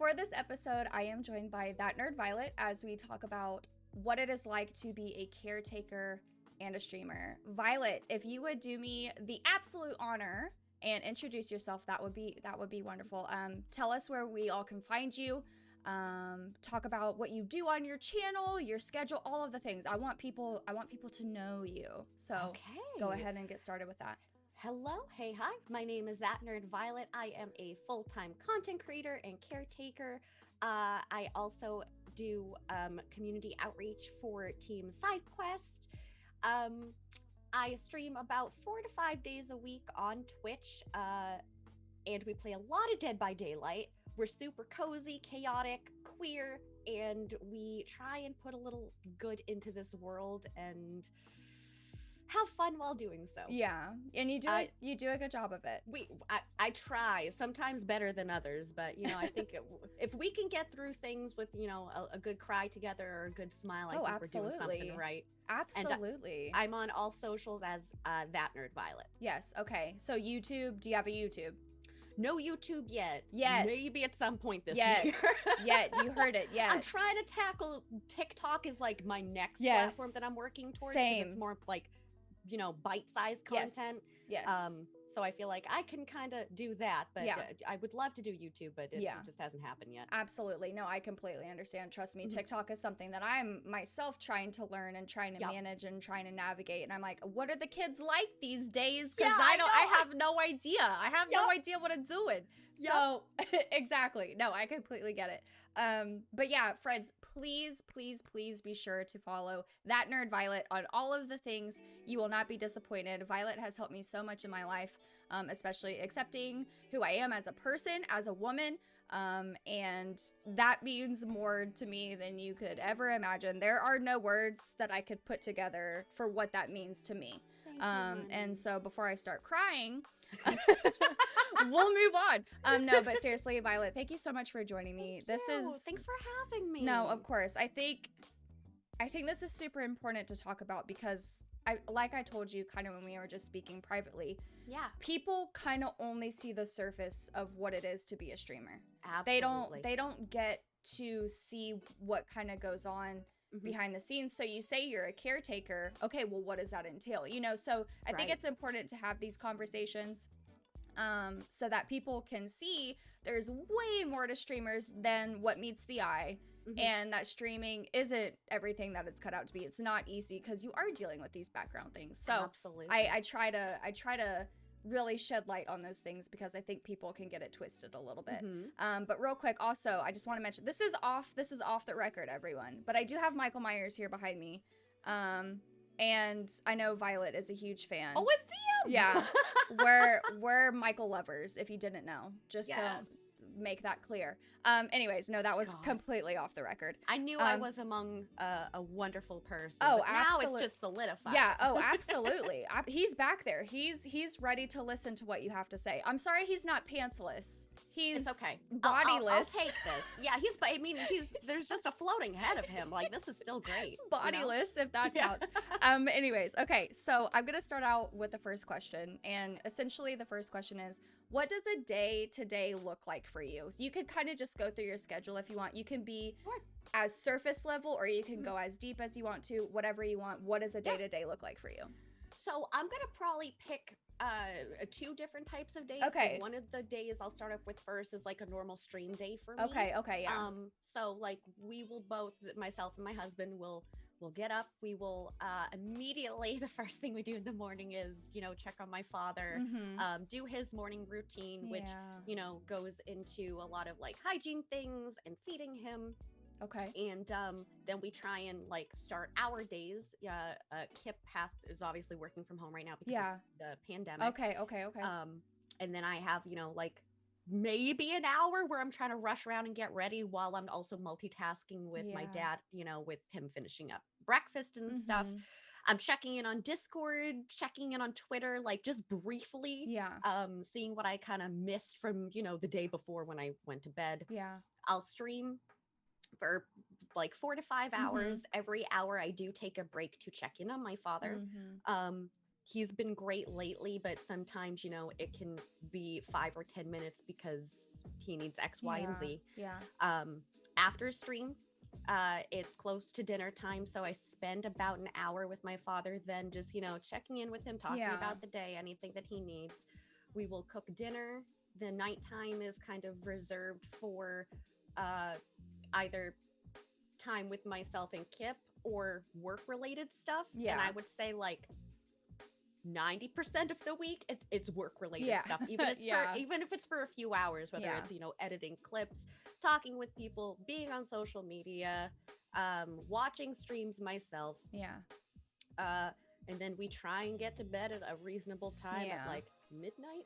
For this episode, I am joined by ThatNerdViolet as we talk about what it is like to be a caretaker and a streamer. Violet, if you would do me the absolute honor and introduce yourself, that would be wonderful. Tell us where we all can find you. Talk about what you do on your channel, your schedule, all of the things. I want people to know you. So okay. Go ahead and get started with that. Hello, hey, hi. My name is ThatNerdViolet. I am a full-time content creator and caretaker. I also do community outreach for Team SideQuest. I stream about 4 to 5 days a week on Twitch, and we play a lot of Dead by Daylight. We're super cozy, chaotic, queer, and we try and put a little good into this world and have fun while doing so. Yeah, and you do a good job of it. I try, sometimes better than others, but I think if we can get through things with a good cry together or a good smile, I think absolutely. we're doing something right. Absolutely. And I'm on all socials as ThatNerdViolet. Yes. Okay. So YouTube. Do you have a YouTube? No YouTube yet. Maybe at some point this year. You heard it. Yeah. I'm trying to tackle TikTok is like my next platform that I'm working towards. Same. It's more like bite-sized content. Yes. So I feel like I can kind of do that, but I would love to do YouTube, but it just hasn't happened yet. Absolutely. No, I completely understand. Trust me, TikTok is something that I'm myself trying to learn and trying to manage and trying to navigate. And I'm like, what are the kids like these days? Because I have no idea. I have no idea what it's doing. So exactly. No, I completely get it. But yeah, friends, please be sure to follow ThatNerdViolet on all of the things. You will not be disappointed. Violet has helped me so much in my life, especially accepting who I am as a person, as a woman. And that means more to me than you could ever imagine. There are no words that I could put together for what that means to me. And so before I start crying, we'll move on. No, but seriously, Violet, thank you so much for joining me. Thanks for having me. No, of course. I think this is super important to talk about because like I told you kind of when we were just speaking privately. Yeah. People kind of only see the surface of what it is to be a streamer. Absolutely. They don't get to see what kind of goes on behind the scenes. So you say you're a caretaker. Okay, well, what does that entail? So I think it's important to have these conversations so that people can see there's way more to streamers than what meets the eye. And that streaming isn't everything that it's cut out to be. It's not easy because you are dealing with these background things. So absolutely. I try to really shed light on those things because I think people can get it twisted a little bit. But real quick, also, I just want to mention this is off the record, everyone. But I do have Michael Myers here behind me. And I know Violet is a huge fan. Oh, it's him! Yeah. We're Michael lovers, if you didn't know. Just so make that clear. Anyways, no, that was completely off the record. I knew I was among a wonderful person. Oh, but now it's just solidified. Yeah. Oh, absolutely. He's back there. He's ready to listen to what you have to say. I'm sorry, he's not pantsless. He's okay. Bodiless. I'll take this. Yeah, there's just a floating head of him. Like, this is still great. Bodiless, if that counts. Anyways, okay. So I'm gonna start out with the first question, and essentially the first question is, what does a day-to-day look like for you? So you could kind of just go through your schedule if you want. You can be as surface level, or you can go as deep as you want to, whatever you want. What does a day-to-day look like for you? So I'm going to probably pick 2 different types of days. Okay. So one of the days I'll start up with first is like a normal stream day for me. Okay, yeah. So like we will both, myself and my husband will get up. We will immediately, the first thing we do in the morning is, check on my father, do his morning routine, which, goes into a lot of like hygiene things and feeding him. Okay. And then we try and like start our days. Kip is obviously working from home right now because of the pandemic. Okay. And then I have, like maybe an hour where I'm trying to rush around and get ready while I'm also multitasking with my dad, with him finishing up breakfast and stuff. I'm checking in on Discord, checking in on Twitter, like just briefly, seeing what I kind of missed from, the day before when I went to bed. Yeah. I'll stream for like 4 to 5 hours. Every hour I do take a break to check in on my father. He's been great lately, but sometimes, it can be 5 or 10 minutes because he needs X, Y, and Z. Yeah. After stream, it's close to dinner time, so I spend about an hour with my father, then just, checking in with him, talking about the day, anything that he needs. We will cook dinner. The nighttime is kind of reserved for either time with myself and Kip or work-related stuff. Yeah. And I would say like 90% of the week it's work-related stuff. Even if it's for a few hours, whether it's, editing clips, talking with people, being on social media, watching streams myself. Yeah. And then we try and get to bed at a reasonable time at like midnight.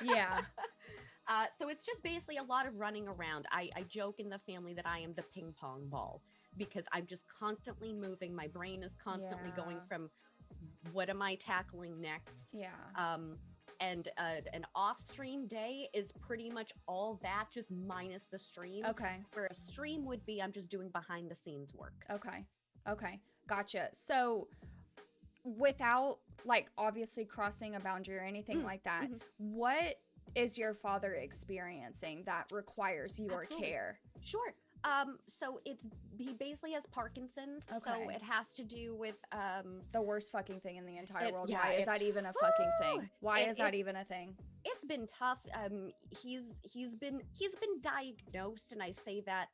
Yeah. So it's just basically a lot of running around. I joke in the family that I am the ping pong ball because I'm just constantly moving. My brain is constantly going from what am I tackling next? Yeah. And an off-stream day is pretty much all that, just minus the stream. Okay. Where a stream would be, I'm just doing behind-the-scenes work. Okay. Gotcha. So without, like, obviously crossing a boundary or anything like that, what is your father experiencing that requires your care? Sure. So he basically has Parkinson's. Okay. So it has to do with the worst fucking thing in the entire world. Why is that even a fucking thing? Why is that even a thing? It's been tough. He's been diagnosed, and I say that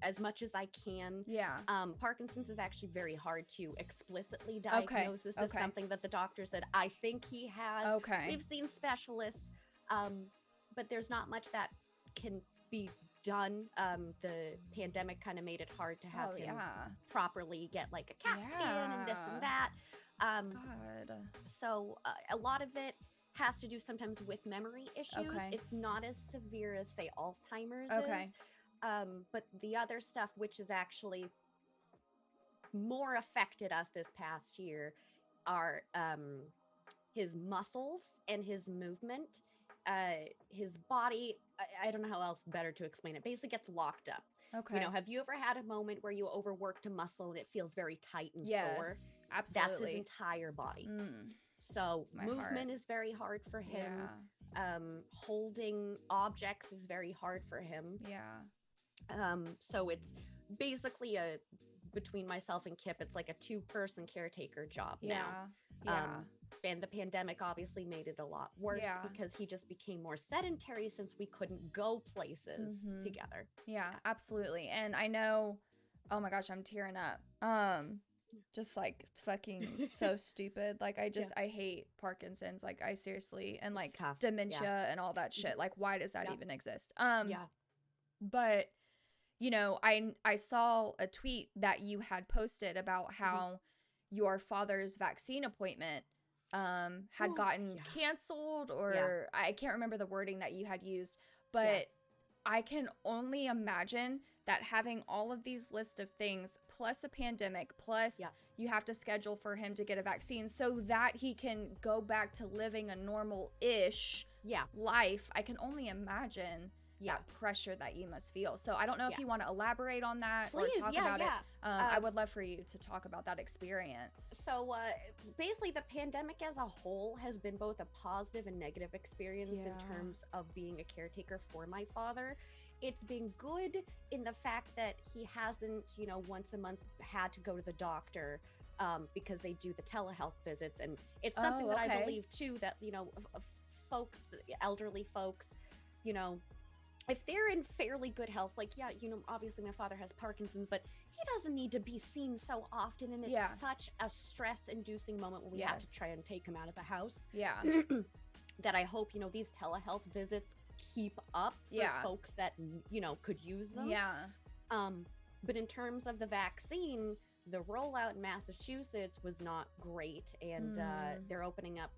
as much as I can. Yeah. Parkinson's is actually very hard to explicitly diagnose. This is something that the doctor said, I think he has. Okay. We've seen specialists, but there's not much that can be done. The pandemic kind of made it hard to have him properly get like a CAT scan and this and that. God. So a lot of it has to do sometimes with memory issues. Okay. It's not as severe as, say, Alzheimer's is. But the other stuff, which is actually more affected us this past year, are his muscles and his movement. His body, I don't know how else better to explain it, basically gets locked up. Okay. Have you ever had a moment where you overworked a muscle and it feels very tight and sore? Yes, absolutely. That's his entire body. So movement is very hard for him. Yeah. Holding objects is very hard for him. Yeah. So it's basically between myself and Kip, it's like a 2-person caretaker job now. Yeah. And the pandemic obviously made it a lot worse because he just became more sedentary since we couldn't go places together. Yeah, absolutely. And I know, oh my gosh, I'm tearing up. Just like fucking so stupid. Like I hate Parkinson's. Like I seriously, and like dementia and all that shit. Like why does that even exist? But I saw a tweet that you had posted about how your father's vaccine appointment had gotten canceled, or I can't remember the wording that you had used, but I can only imagine that having all of these list of things plus a pandemic plus you have to schedule for him to get a vaccine so that he can go back to living a normal-ish life. I can only imagine that pressure that you must feel. So I don't know if you want to elaborate on that or talk about it. I would love for you to talk about that experience. So basically the pandemic as a whole has been both a positive and negative experience in terms of being a caretaker for my father. It's been good in the fact that he hasn't, once a month had to go to the doctor because they do the telehealth visits. And it's something that I believe too, that, folks, elderly folks, if they're in fairly good health, like, obviously my father has Parkinson's, but he doesn't need to be seen so often. And it's such a stress-inducing moment when we have to try and take him out of the house. Yeah. That I hope, these telehealth visits keep up for folks that, could use them. Yeah. But in terms of the vaccine, the rollout in Massachusetts was not great. And they're opening up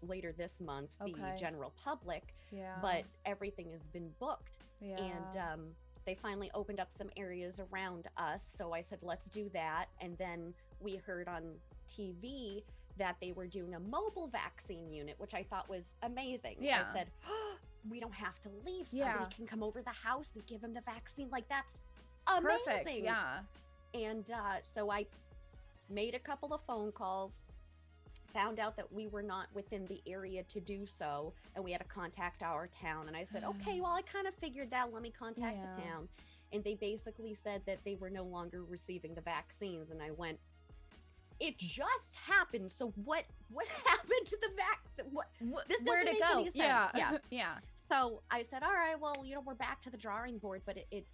later this month, the general public, but everything has been booked. And they finally opened up some areas around us. So I said, let's do that. And then we heard on TV that they were doing a mobile vaccine unit, which I thought was amazing. I said, we don't have to leave. Somebody can come over the house and give him the vaccine. Like, that's amazing. Perfect. Yeah. And so I made a couple of phone calls, found out that we were not within the area to do so, and we had to contact our town. And I said, okay, well, I kind of figured that. Let me contact the town. And they basically said that they were no longer receiving the vaccines. And I went, it just happened. So what happened to the this doesn't make any sense. Yeah. So I said, all right, well, we're back to the drawing board, but it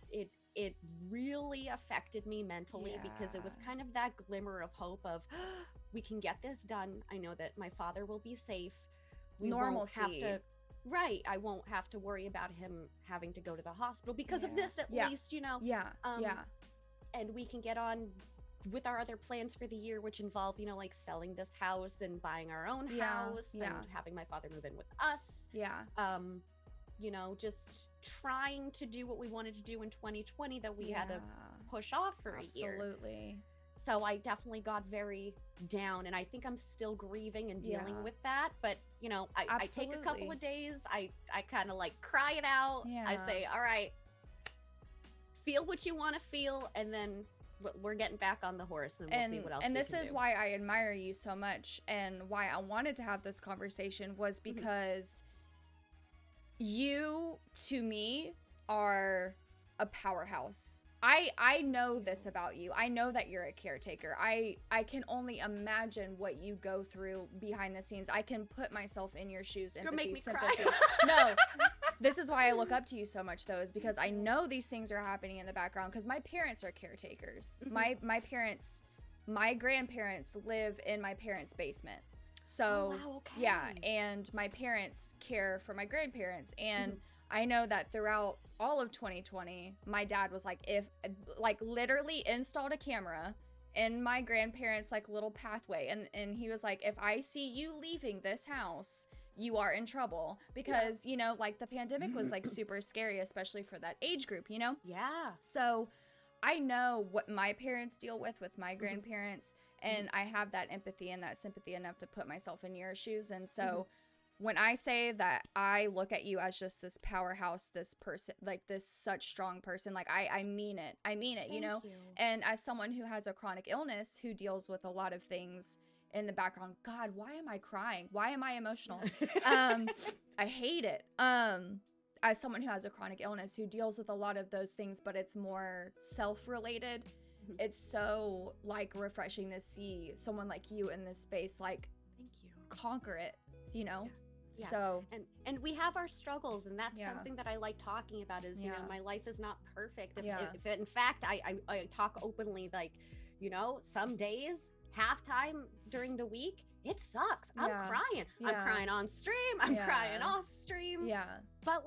really affected me mentally because it was kind of that glimmer of hope of we can get this done. I know that my father will be safe. We Normalcy. won't have to, right. I won't have to worry about him having to go to the hospital because of this, at least, and we can get on with our other plans for the year, which involve, like selling this house and buying our own house and having my father move in with us. Just trying to do what we wanted to do in 2020 that we had to push off for a year. Absolutely. So I definitely got very down, and I think I'm still grieving and dealing with that. But, I take a couple of days, I kind of like cry it out. I say, all right, feel what you want to feel, and then we're getting back on the horse, and we'll see what else we can do. And this is why I admire you so much, and why I wanted to have this conversation was because you, to me, are a powerhouse. I know this about you. I know that you're a caretaker. I can only imagine what you go through behind the scenes. I can put myself in your shoes, empathy, make me sympathy. cry. No, this is why I look up to you so much, though, is because I know these things are happening in the background, because my parents are caretakers. My parents, my grandparents live in my parents' basement. So, and my parents care for my grandparents, and I know that throughout all of 2020, my dad was literally installed a camera in my grandparents' little pathway. And he was like, if I see you leaving this house, you are in trouble, because, the pandemic was super scary, especially for that age group, Yeah. So I know what my parents deal with my grandparents, and I have that empathy and that sympathy enough to put myself in your shoes. And so when I say that I look at you as just this powerhouse, this person, this such strong person, I mean it. I mean it, Thank you. And as someone who has a chronic illness, who deals with a lot of things in the background, God, why am I crying? Why am I emotional? I hate it. As someone who has a chronic illness, who deals with a lot of those things, but it's more self-related, it's so refreshing to see someone like you in this space, Thank you. conquer it, Yeah. So and we have our struggles, and that's something that I like talking about is my life is not perfect. If in fact I talk openly, some days, halftime during the week, it sucks. I'm crying. I'm crying on stream. I'm crying off stream. But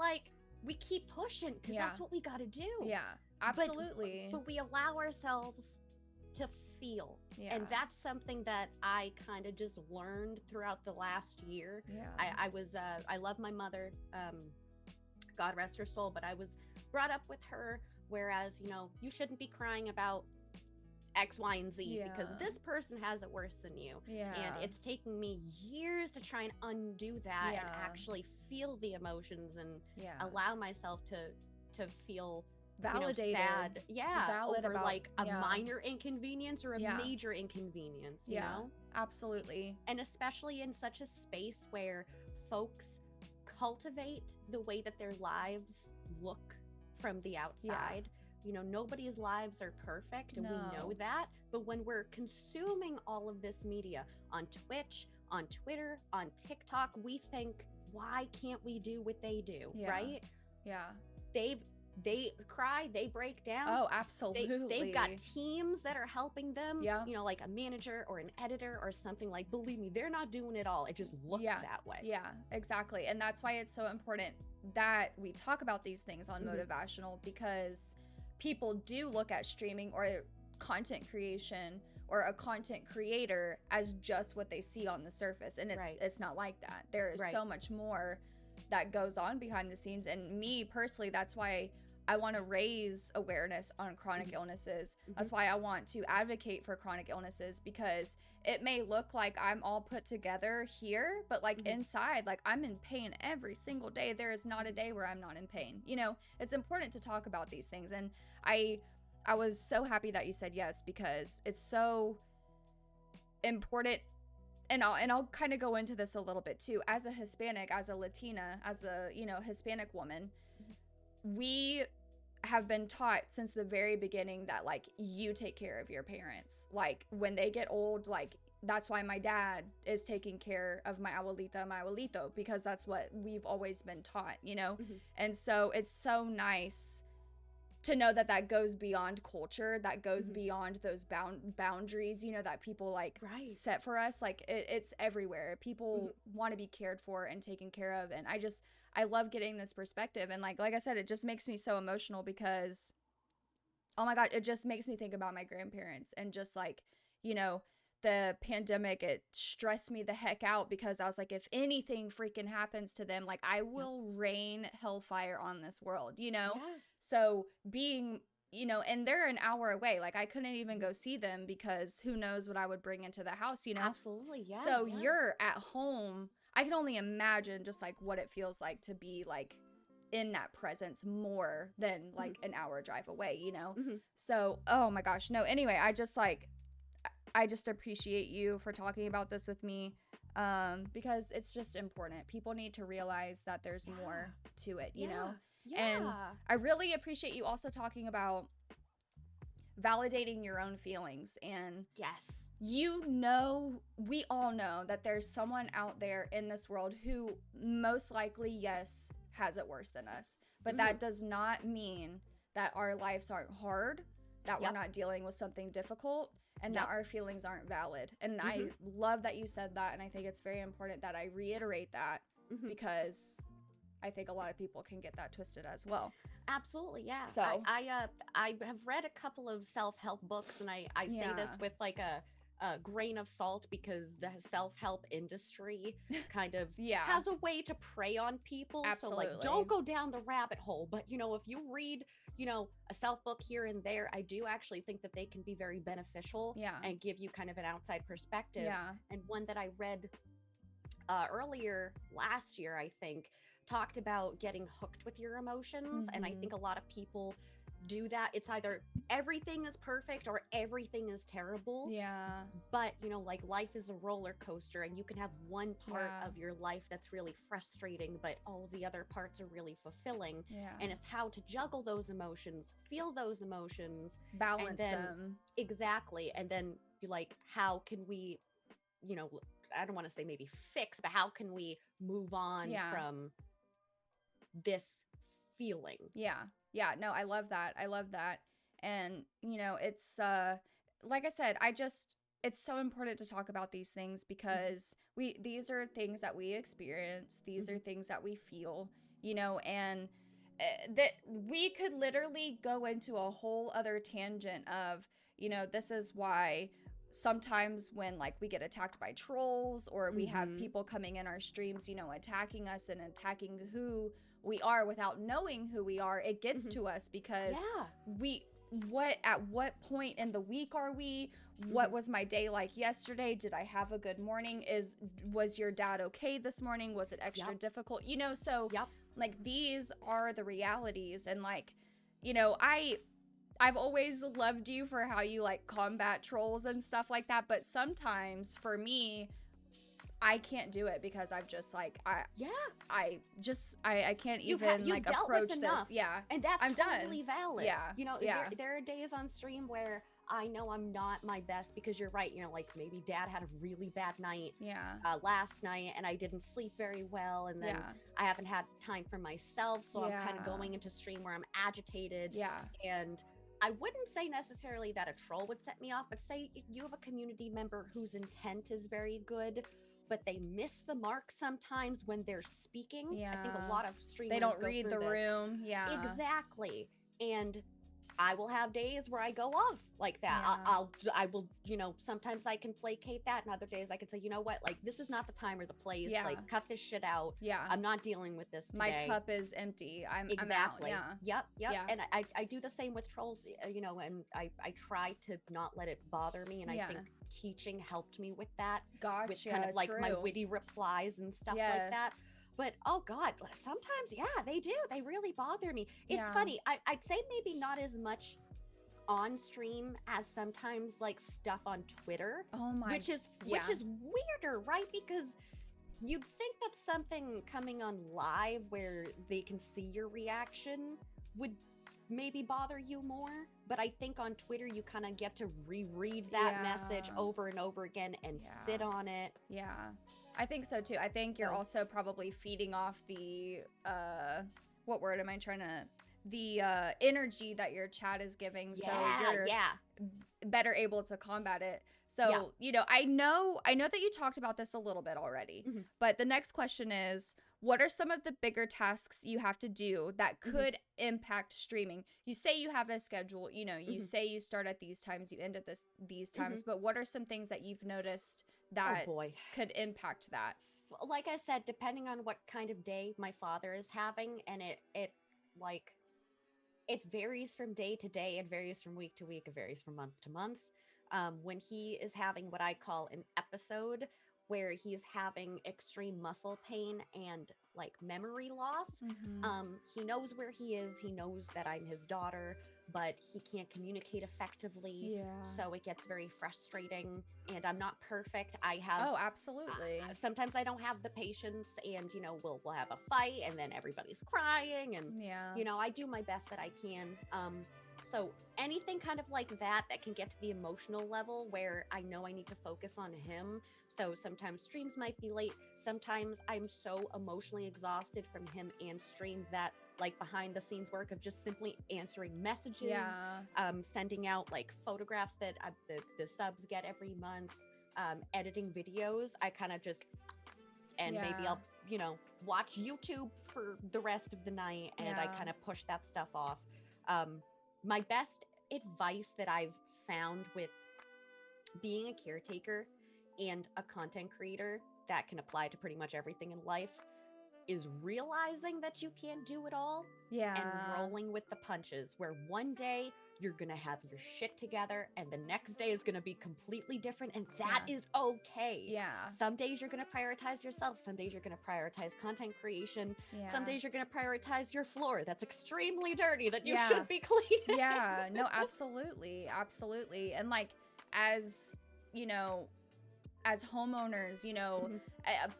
we keep pushing, because that's what we got to do. Absolutely. But we allow ourselves to feel. And that's something that I kind of just learned throughout the last year. I love my mother, God rest her soul, but I was brought up with her, whereas, you shouldn't be crying about X, Y, and Z because this person has it worse than you. And it's taken me years to try and undo that and actually feel the emotions and allow myself to feel validated, sad, valid over about, a minor inconvenience or a major inconvenience, you know? Absolutely. And especially in such a space where folks cultivate the way that their lives look from the outside. Nobody's lives are perfect, and we know that, but when we're consuming all of this media on Twitch, on Twitter, on TikTok, we think, why can't we do what they do, right? They cry, they break down. Oh, absolutely. They've got teams that are helping them, like a manager or an editor or something. Believe me, they're not doing it all. It just looks that way. Yeah, exactly. And that's why it's so important that we talk about these things on Motivational, because people do look at streaming or content creation or a content creator as just what they see on the surface. And it's not like that. There is so much more that goes on behind the scenes. And me personally, that's why I want to raise awareness on chronic illnesses. That's why I want to advocate for chronic illnesses, because it may look like I'm all put together here, but inside, I'm in pain every single day. There is not a day where I'm not in pain. It's important to talk about these things. And I was so happy that you said yes, because it's so important I'll kind of go into this a little bit too. As a Hispanic, as a Latina, as a, Hispanic woman, we have been taught since the very beginning that, like, you take care of your parents. Like, when they get old, like, that's why my dad is taking care of my abuelita, my abuelito, because that's what we've always been taught, And so it's so nice to know that that goes beyond culture, that goes beyond those boundaries, that people like set for us. Like it's everywhere. People want to be cared for and taken care of. And I love getting this perspective. And like I said, it just makes me so emotional because, oh my God, it just makes me think about my grandparents and just like, the pandemic, it stressed me the heck out because I was like, if anything freaking happens to them, like I will rain hellfire on this world, Yeah. So being, and they're an hour away. Like I couldn't even go see them because who knows what I would bring into the house, Absolutely, yeah. So you're at home. I can only imagine just like what it feels like to be like in that presence more than like an hour drive away, So, oh my gosh. No, anyway, I just appreciate you for talking about this with me, because it's just important. People need to realize that there's more to it, you know? Yeah. And I really appreciate you also talking about validating your own feelings. And yes, we all know that there's someone out there in this world who most likely, yes, has it worse than us. But that does not mean that our lives aren't hard, that we're not dealing with something difficult, and that our feelings aren't valid. And I love that you said that, and I think it's very important that I reiterate that because I think a lot of people can get that twisted as well. Absolutely, yeah. So I have read a couple of self-help books, and I say this with like a grain of salt because the self-help industry kind of has a way to prey on people. Absolutely. So like, don't go down the rabbit hole. But if you read, a self-book here and there, I do actually think that they can be very beneficial and give you kind of an outside perspective. Yeah. And one that I read earlier last year, I think, talked about getting hooked with your emotions. And I think a lot of people do that. It's either everything is perfect or everything is terrible. Yeah. But, like life is a roller coaster, and you can have one part of your life that's really frustrating, but all of the other parts are really fulfilling. Yeah. And it's how to juggle those emotions, feel those emotions, balance them. Exactly. And then be like, how can we, I don't want to say maybe fix, but how can we move on from this feeling? Yeah, no, I love that. And it's like I said, it's so important to talk about these things because these are things that we experience, these are things that we feel, and that we could literally go into a whole other tangent of, this is why sometimes when like we get attacked by trolls or we have people coming in our streams, attacking us and attacking who we are without knowing who we are, it gets to us because at what point in the week are we? What was my day like yesterday? Did I have a good morning? Was your dad okay this morning? Was it extra difficult? So like these are the realities. And like, I've always loved you for how you like combat trolls and stuff like that. But sometimes for me, I can't do it because I've just like, I can't even like approach this. Yeah. And that's I'm totally done. valid. Yeah. There are days on stream where I know I'm not my best because you're right. Like maybe dad had a really bad night last night and I didn't sleep very well. And then I haven't had time for myself. So I'm kind of going into stream where I'm agitated. Yeah. And I wouldn't say necessarily that a troll would set me off, but say you have a community member whose intent is very good, but they miss the mark sometimes when they're speaking. Yeah. I think a lot of streamers they don't read the room. Yeah. Exactly. And I will have days where I go off like that. Yeah. I will, sometimes I can placate that, and other days I can say, you know what, like this is not the time or the place. Yeah. Like cut this shit out. Yeah. I'm not dealing with this today. My cup is empty. I'm exactly. out. Yeah. Yep. Yeah. And I do the same with trolls, and I try to not let it bother me. And I think teaching helped me with that. Gotcha. With kind of like my witty replies and stuff like that. But oh God, sometimes, they do. They really bother me. It's funny. I'd say maybe not as much on stream as sometimes like stuff on Twitter. Oh my, which is weirder, right? Because you'd think that something coming on live where they can see your reaction would maybe bother you more, but I think on Twitter you kind of get to reread that message over and over again and sit on it. Yeah, I think so too. I think you're also probably feeding off the what word am I trying to, the energy that your chat is giving, so you're better able to combat it. So you know, I know that you talked about this a little bit already, but the next question is, what are some of the bigger tasks you have to do that could impact streaming? You say you have a schedule, you know, you say you start at these times, you end at these times, but what are some things that you've noticed that could impact that? Like I said, depending on what kind of day my father is having, and it like, it varies from day to day, it varies from week to week, it varies from month to month. When he is having what I call an episode, where he's having extreme muscle pain and like memory loss, he knows where he is, he knows that I'm his daughter, but he can't communicate effectively. So it gets very frustrating, and I'm not perfect. I have absolutely. Sometimes I don't have the patience, and you know, we'll have a fight and then everybody's crying, and you know, I do my best that I can. So anything kind of like that can get to the emotional level where I know I need to focus on him. So sometimes streams might be late. Sometimes I'm so emotionally exhausted from him and stream that like behind the scenes work of just simply answering messages, sending out like photographs that the subs get every month, editing videos. I kind of just, and maybe I'll, you know, watch YouTube for the rest of the night, and I kind of push that stuff off. My best advice that I've found with being a caretaker and a content creator that can apply to pretty much everything in life is realizing that you can't do it all and rolling with the punches, where one day you're gonna have your shit together and the next day is gonna be completely different, and that is okay. Some days you're gonna prioritize yourself, some days you're gonna prioritize content creation, some days you're gonna prioritize your floor that's extremely dirty that you should be cleaning. No, absolutely, and like, as you know, as homeowners, you know,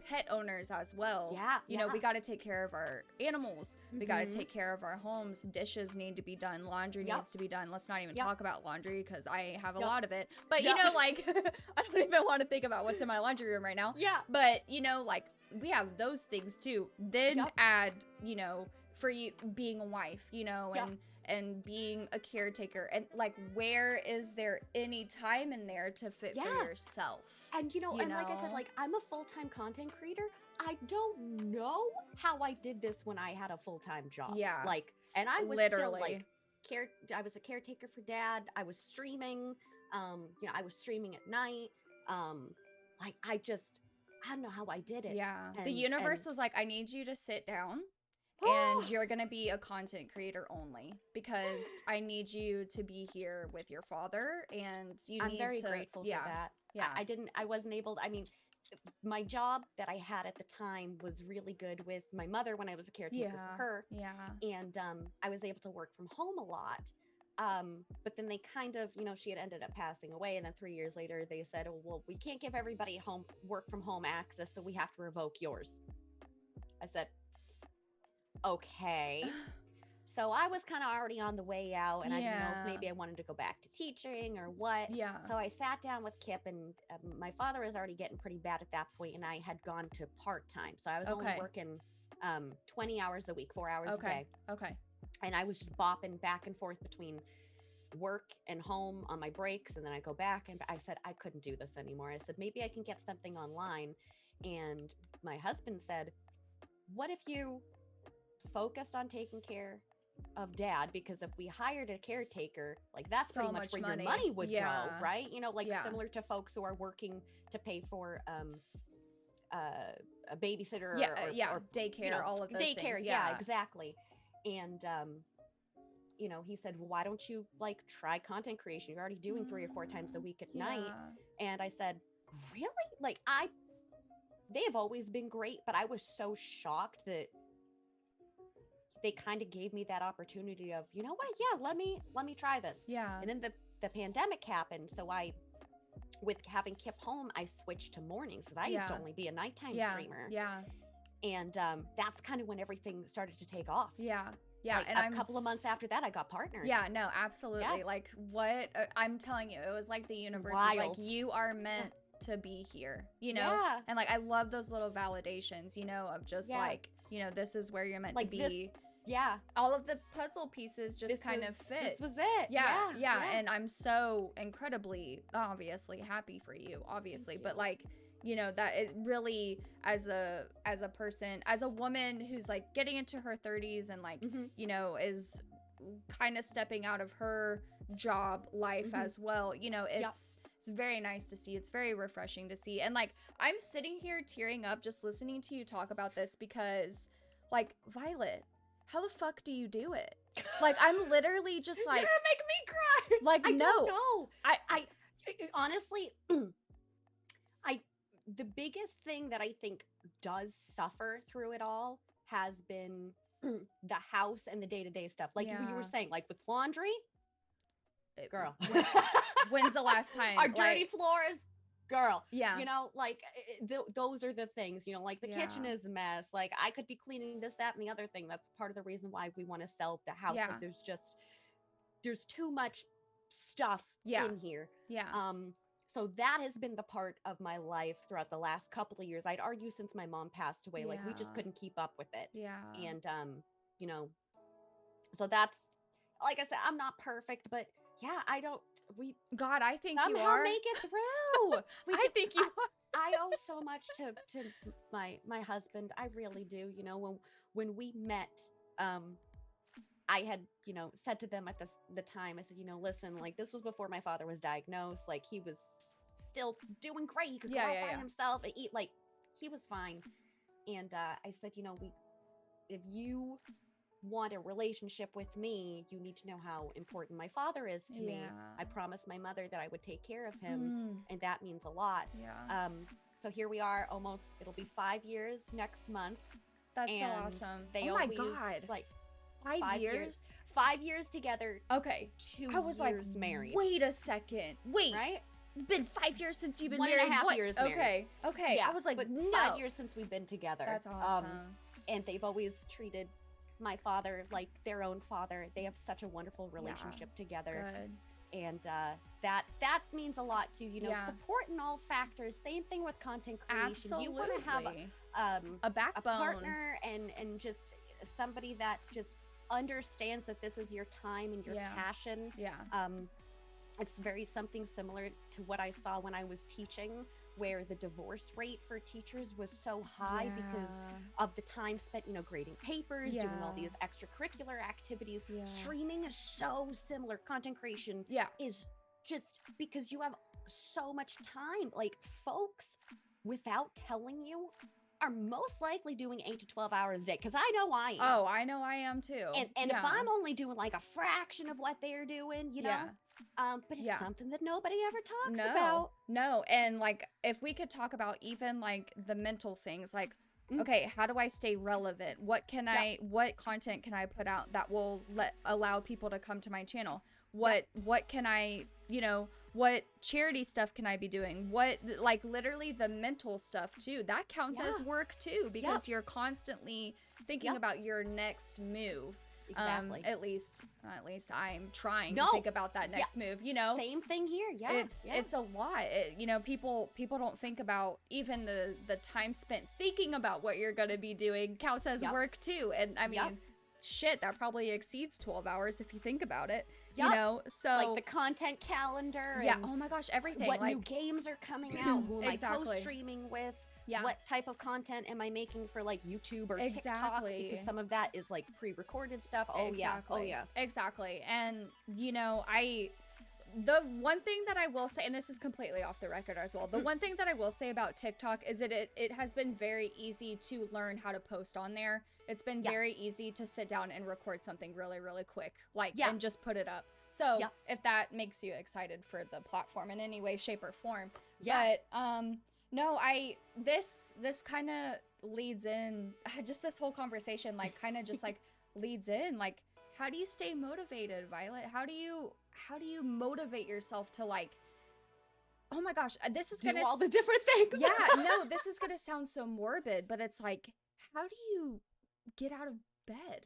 pet owners as well. You know, we got to take care of our animals. We got to take care of our homes. Dishes need to be done. Laundry needs to be done. Let's not even talk about laundry, because I have a lot of it. But, you know, like, I don't even want to think about what's in my laundry room right now. But, you know, like, we have those things too. Then add, you know, for you being a wife, you know, and being a caretaker, and like, where is there any time in there to fit for yourself? And you know, like I said, like, I'm a full-time content creator. I don't know how I did this when I had a full-time job. Like, and I was still like I was a caretaker for dad. I was streaming. You know, I was streaming at night. Like, I don't know how I did it. The universe was like, I need you to sit down, and you're going to be a content creator only, because I need you to be here with your father, and I'm very grateful for that. I wasn't able to, I mean, my job that I had at the time was really good with my mother when I was a caretaker for her. And I was able to work from home a lot. But then they kind of, you know, she had ended up passing away, and then 3 years later they said, oh, well, we can't give everybody work from home access, so we have to revoke yours. I said, okay. So I was kind of already on the way out, and I didn't know if maybe I wanted to go back to teaching or what. So I sat down with Kip, and my father was already getting pretty bad at that point, and I had gone to part-time. So I was only working 20 hours a week, 4 hours a day. And I was just bopping back and forth between work and home on my breaks, and then I go back, and I said, I couldn't do this anymore. I said, maybe I can get something online. And my husband said, what if you focused on taking care of dad? Because if we hired a caretaker, like, that's so pretty much where your money would go, right? You know, like similar to folks who are working to pay for a babysitter or daycare, you know, all of those daycare things. Exactly. And you know, he said, well, why don't you like try content creation? You're already doing 3 or 4 times a week at night. And I said, really? Like, they have always been great, but I was so shocked that they kind of gave me that opportunity of, you know what? Yeah, let me try this. Yeah. And then the pandemic happened. So with having Kip home, I switched to mornings because I used to only be a nighttime streamer. Yeah. And that's kind of when everything started to take off. Yeah. Yeah. Like and a couple of months after that, I got partnered. Yeah, no, absolutely. Yeah. Like what I'm telling you, it was like the universe was like, you are meant to be here, you know? Yeah. And like, I love those little validations, you know, of just like, you know, this is where you're meant like to be. This, yeah. All of the puzzle pieces just kind of fit. This was it. Yeah. And I'm so incredibly, obviously happy for you, obviously. But like, you know, that it really, as a person, as a woman who's like getting into her 30s and like, you know, is kind of stepping out of her job life as well, you know, it's very nice to see. It's very refreshing to see. And like, I'm sitting here tearing up just listening to you talk about this because like, Violet, how the fuck do you do it? Like, I'm literally just like, you're gonna make me cry. Like, I no, don't know. I honestly, the biggest thing that I think does suffer through it all has been the house and the day-to-day stuff. Like you were saying, like with laundry, girl. When's the last time? Our dirty floors, girl. Yeah. You know, like those are the things, you know, like the kitchen is a mess. Like I could be cleaning this, that, and the other thing. That's part of the reason why we want to sell the house. Yeah. Like there's too much stuff in here. Yeah. So that has been the part of my life throughout the last couple of years. I'd argue since my mom passed away, like we just couldn't keep up with it. Yeah. And you know, so that's, like I said, I'm not perfect, but yeah, I think you are. make it through. I think you are. I owe so much to my husband. I really do. You know, when we met, I had, you know, said to them at the time, I said, you know, listen, like this was before my father was diagnosed. Like he was still doing great. He could go out by himself and eat. Like he was fine. And I said, you know, if you want a relationship with me, you need to know how important my father is to me. I promised my mother that I would take care of him, and that means a lot. So here we are, almost, it'll be 5 years next month. That's so awesome. They my God. Like 5 years? 5 years together. Okay. 2 I was years like, married. Wait a second. Wait. Right? It's been 5 years since you've been 1.5 married. years married. Okay. Yeah, I was like, but no. 5 years since we've been together. That's awesome. And they've always treated my father like their own father. They have such a wonderful relationship together. Good. And that means a lot to, you know, support in all factors. Same thing with content creation. Absolutely. You want to have a backbone, a partner, and just somebody that just understands that this is your time and your passion. It's very something similar to what I saw when I was teaching, where the divorce rate for teachers was so high because of the time spent, you know, grading papers, doing all these extracurricular activities. Streaming is so similar. Content creation is just because you have so much time. Like folks, without telling you, are most likely doing 8 to 12 hours a day. Because I know I am. Oh, I know I am too. And if I'm only doing like a fraction of what they're doing, you know, but it's something that nobody ever talks about. No, and like if we could talk about even like the mental things, like okay, how do I stay relevant? What content can I put out that will allow people to come to my channel? What can I, you know, what charity stuff can I be doing? What, like literally the mental stuff too, that counts as work too, because you're constantly thinking about your next move. Exactly. At least I'm trying to think about that next move, you know. Same thing here. It's a lot. You know, people don't think about even the time spent thinking about what you're going to be doing counts as work too. And I mean, shit, that probably exceeds 12 hours if you think about it. You know, so like the content calendar. And oh my gosh, everything. What like, new games are coming out? Who am I co-streaming with? Yeah. What type of content am I making for like YouTube or TikTok? Because some of that is like pre-recorded stuff. Exactly. And you know, the one thing that I will say, and this is completely off the record as well, the one thing that I will say about TikTok is that it has been very easy to learn how to post on there. It's been very easy to sit down and record something really, really quick, like, and just put it up. So if that makes you excited for the platform in any way, shape, or form. But no, this kind of leads in just this whole conversation, like kind of just like leads in, like, how do you stay motivated, Violet? How do you motivate yourself to, like, oh my gosh, this is do all the different things. Yeah, no, this is gonna sound so morbid, but it's like, how do you get out of bed?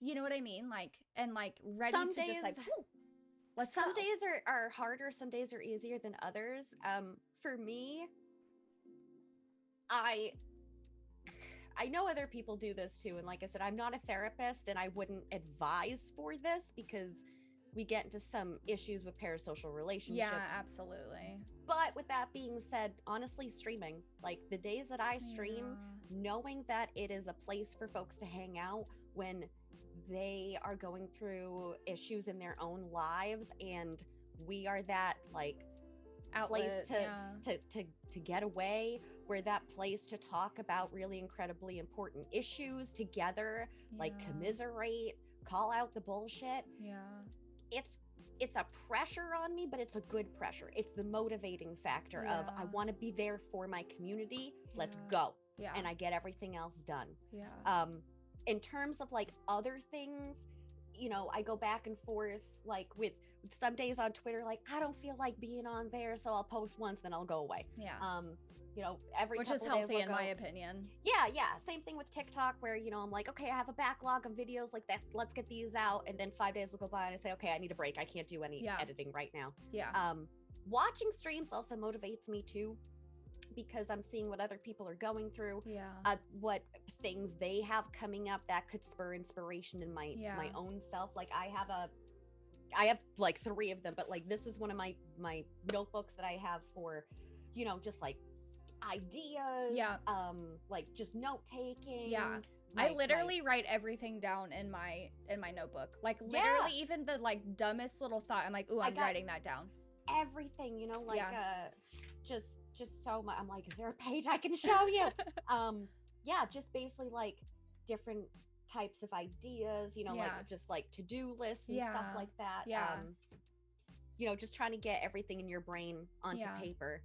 You know what I mean? Like, and like ready Some to days, just like, some days are harder, some days are easier than others. For me, I know other people do this too, and like I said, I'm not a therapist, and I wouldn't advise for this because we get into some issues with parasocial relationships. Yeah, absolutely. But with that being said, honestly, streaming, like the days that I stream, knowing that it is a place for folks to hang out when they are going through issues in their own lives, and we are that like outlet, place to get away. We're that place to talk about really incredibly important issues together, like commiserate, call out the bullshit. It's a pressure on me, but it's a good pressure. It's the motivating factor of I want to be there for my community. Let's go. And I get everything else done. In terms of like other things, you know, I go back and forth like with some days on Twitter, like I don't feel like being on there, so I'll post once, then I'll go away. You know, which is healthy in my opinion. Same thing with TikTok, where, you know, I'm like, okay, I have a backlog of videos like that, let's get these out, and then 5 days will go by and I say, okay, I need a break, I can't do any editing right now. Watching streams also motivates me too, because I'm seeing what other people are going through, what things they have coming up that could spur inspiration in my own self. Like I have like 3 of them, but like this is one of my notebooks that I have for, you know, just like ideas, like just note taking. I literally write everything down in my notebook, like literally even the like dumbest little thought, I'm like, ooh, I'm writing that down. Everything, you know, like just so much. I'm like, is there a page I can show you? Just basically like different types of ideas, you know, like just like to-do lists and stuff like that. You know, just trying to get everything in your brain onto paper.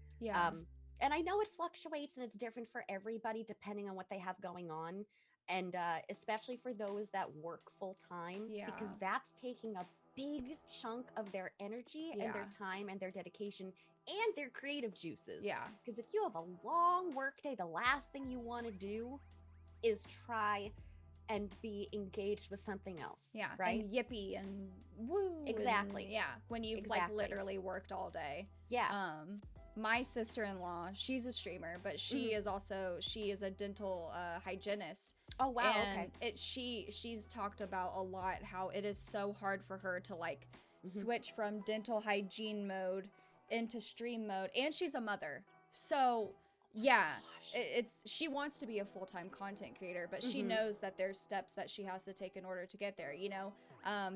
And I know it fluctuates and it's different for everybody depending on what they have going on. And especially for those that work full time, because that's taking a big chunk of their energy and their time and their dedication and their creative juices. Because if you have a long work day, the last thing you want to do is try and be engaged with something else. Right? And yippee and woo. Exactly. And, when you've like literally worked all day. My sister-in-law, she's a streamer, but she is a dental hygienist. Oh wow. And she's talked about a lot how it is so hard for her to like switch from dental hygiene mode into stream mode, and she's a mother. So she wants to be a full-time content creator, but she knows that there's steps that she has to take in order to get there, you know?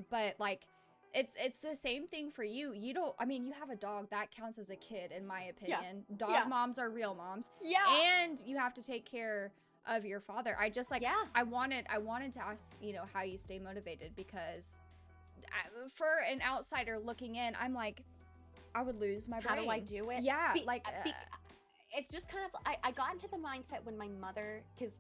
But like it's the same thing for you. You have a dog that counts as a kid in my opinion. Dog moms are real moms. And you have to take care of your father. I just like I wanted to ask, you know, how you stay motivated, because for an outsider looking in, I'm like, I would lose my brain. How do I do it? It's just kind of I got into the mindset when my mother, because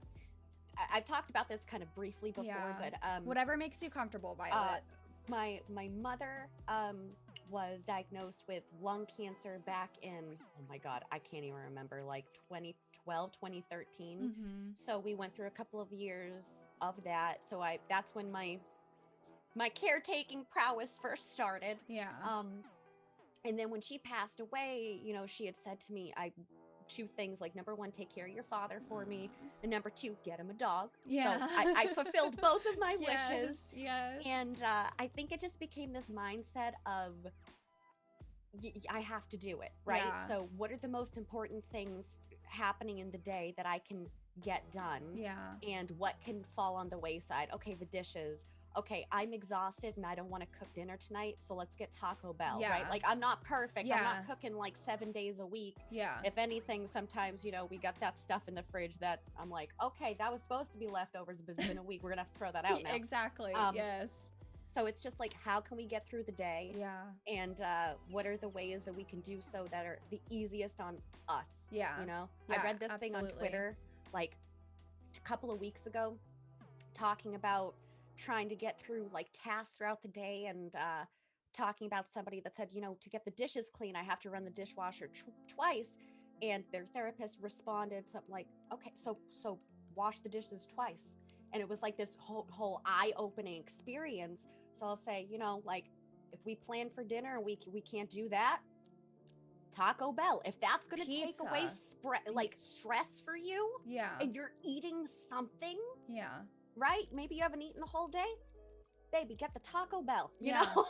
I've talked about this kind of briefly before, but whatever makes you comfortable, Violet. My mother was diagnosed with lung cancer back in, oh my God, I can't even remember, like 2012, 2013. So we went through a couple of years of that. So that's when my caretaking prowess first started. And then when she passed away, you know, she had said to me, 2 things, like, number 1, take care of your father for me, and number 2, get him a dog. So I fulfilled both of my wishes. And I think it just became this mindset of I have to do it, right? So what are the most important things happening in the day that I can get done? And what can fall on the wayside? Okay, the dishes. Okay, I'm exhausted and I don't want to cook dinner tonight, so let's get Taco Bell, right? Like, I'm not perfect. I'm not cooking like 7 days a week. If anything, sometimes, you know, we got that stuff in the fridge that I'm like, okay, that was supposed to be leftovers, but it's been a week. We're gonna have to throw that out now. Exactly. So it's just like, how can we get through the day? And what are the ways that we can do so that are the easiest on us? You know? I read this thing on Twitter like a couple of weeks ago talking about trying to get through like tasks throughout the day and talking about somebody that said, to get the dishes clean, I have to run the dishwasher twice. And their therapist responded something like, okay, so wash the dishes twice. And it was like this whole eye-opening experience. So I'll say, like, if we plan for dinner and we can't do that, Taco Bell. If that's going to take away stress for you, and you're eating something, right? Maybe you haven't eaten the whole day. Baby, get the Taco Bell, you know?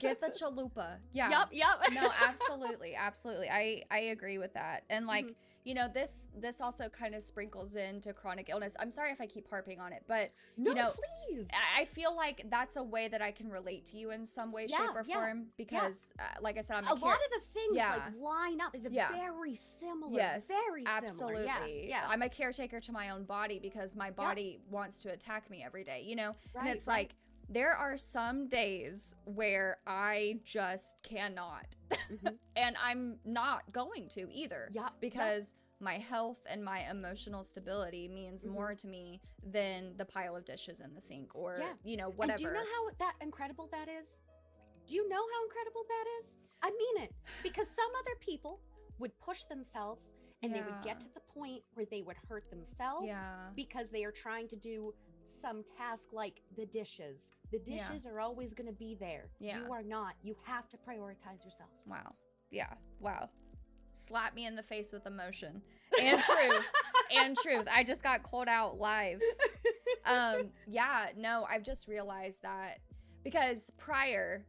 Get the chalupa. Yeah. Yep. No, absolutely. I agree with that. And like, this also kind of sprinkles into chronic illness. I'm sorry if I keep harping on it, but please. I feel like that's a way that I can relate to you in some way, shape, or form because like I said, I'm a lot of the things like line up. They're very similar. Yes, very absolutely. Similar. Yeah. I'm a caretaker to my own body because my body wants to attack me every day, Right, and it's like, there are some days where I just cannot, and I'm not going to either, because my health and my emotional stability means more to me than the pile of dishes in the sink or, whatever. And do you know how incredible that is? Do you know how incredible that is? I mean it, because some other people would push themselves and they would get to the point where they would hurt themselves because they are trying to do some task like the dishes. The dishes are always going to be there. You are not. You have to prioritize yourself. Wow. Yeah. Wow. Slap me in the face with emotion and truth and truth. I just got called out live. I've just realized that because prior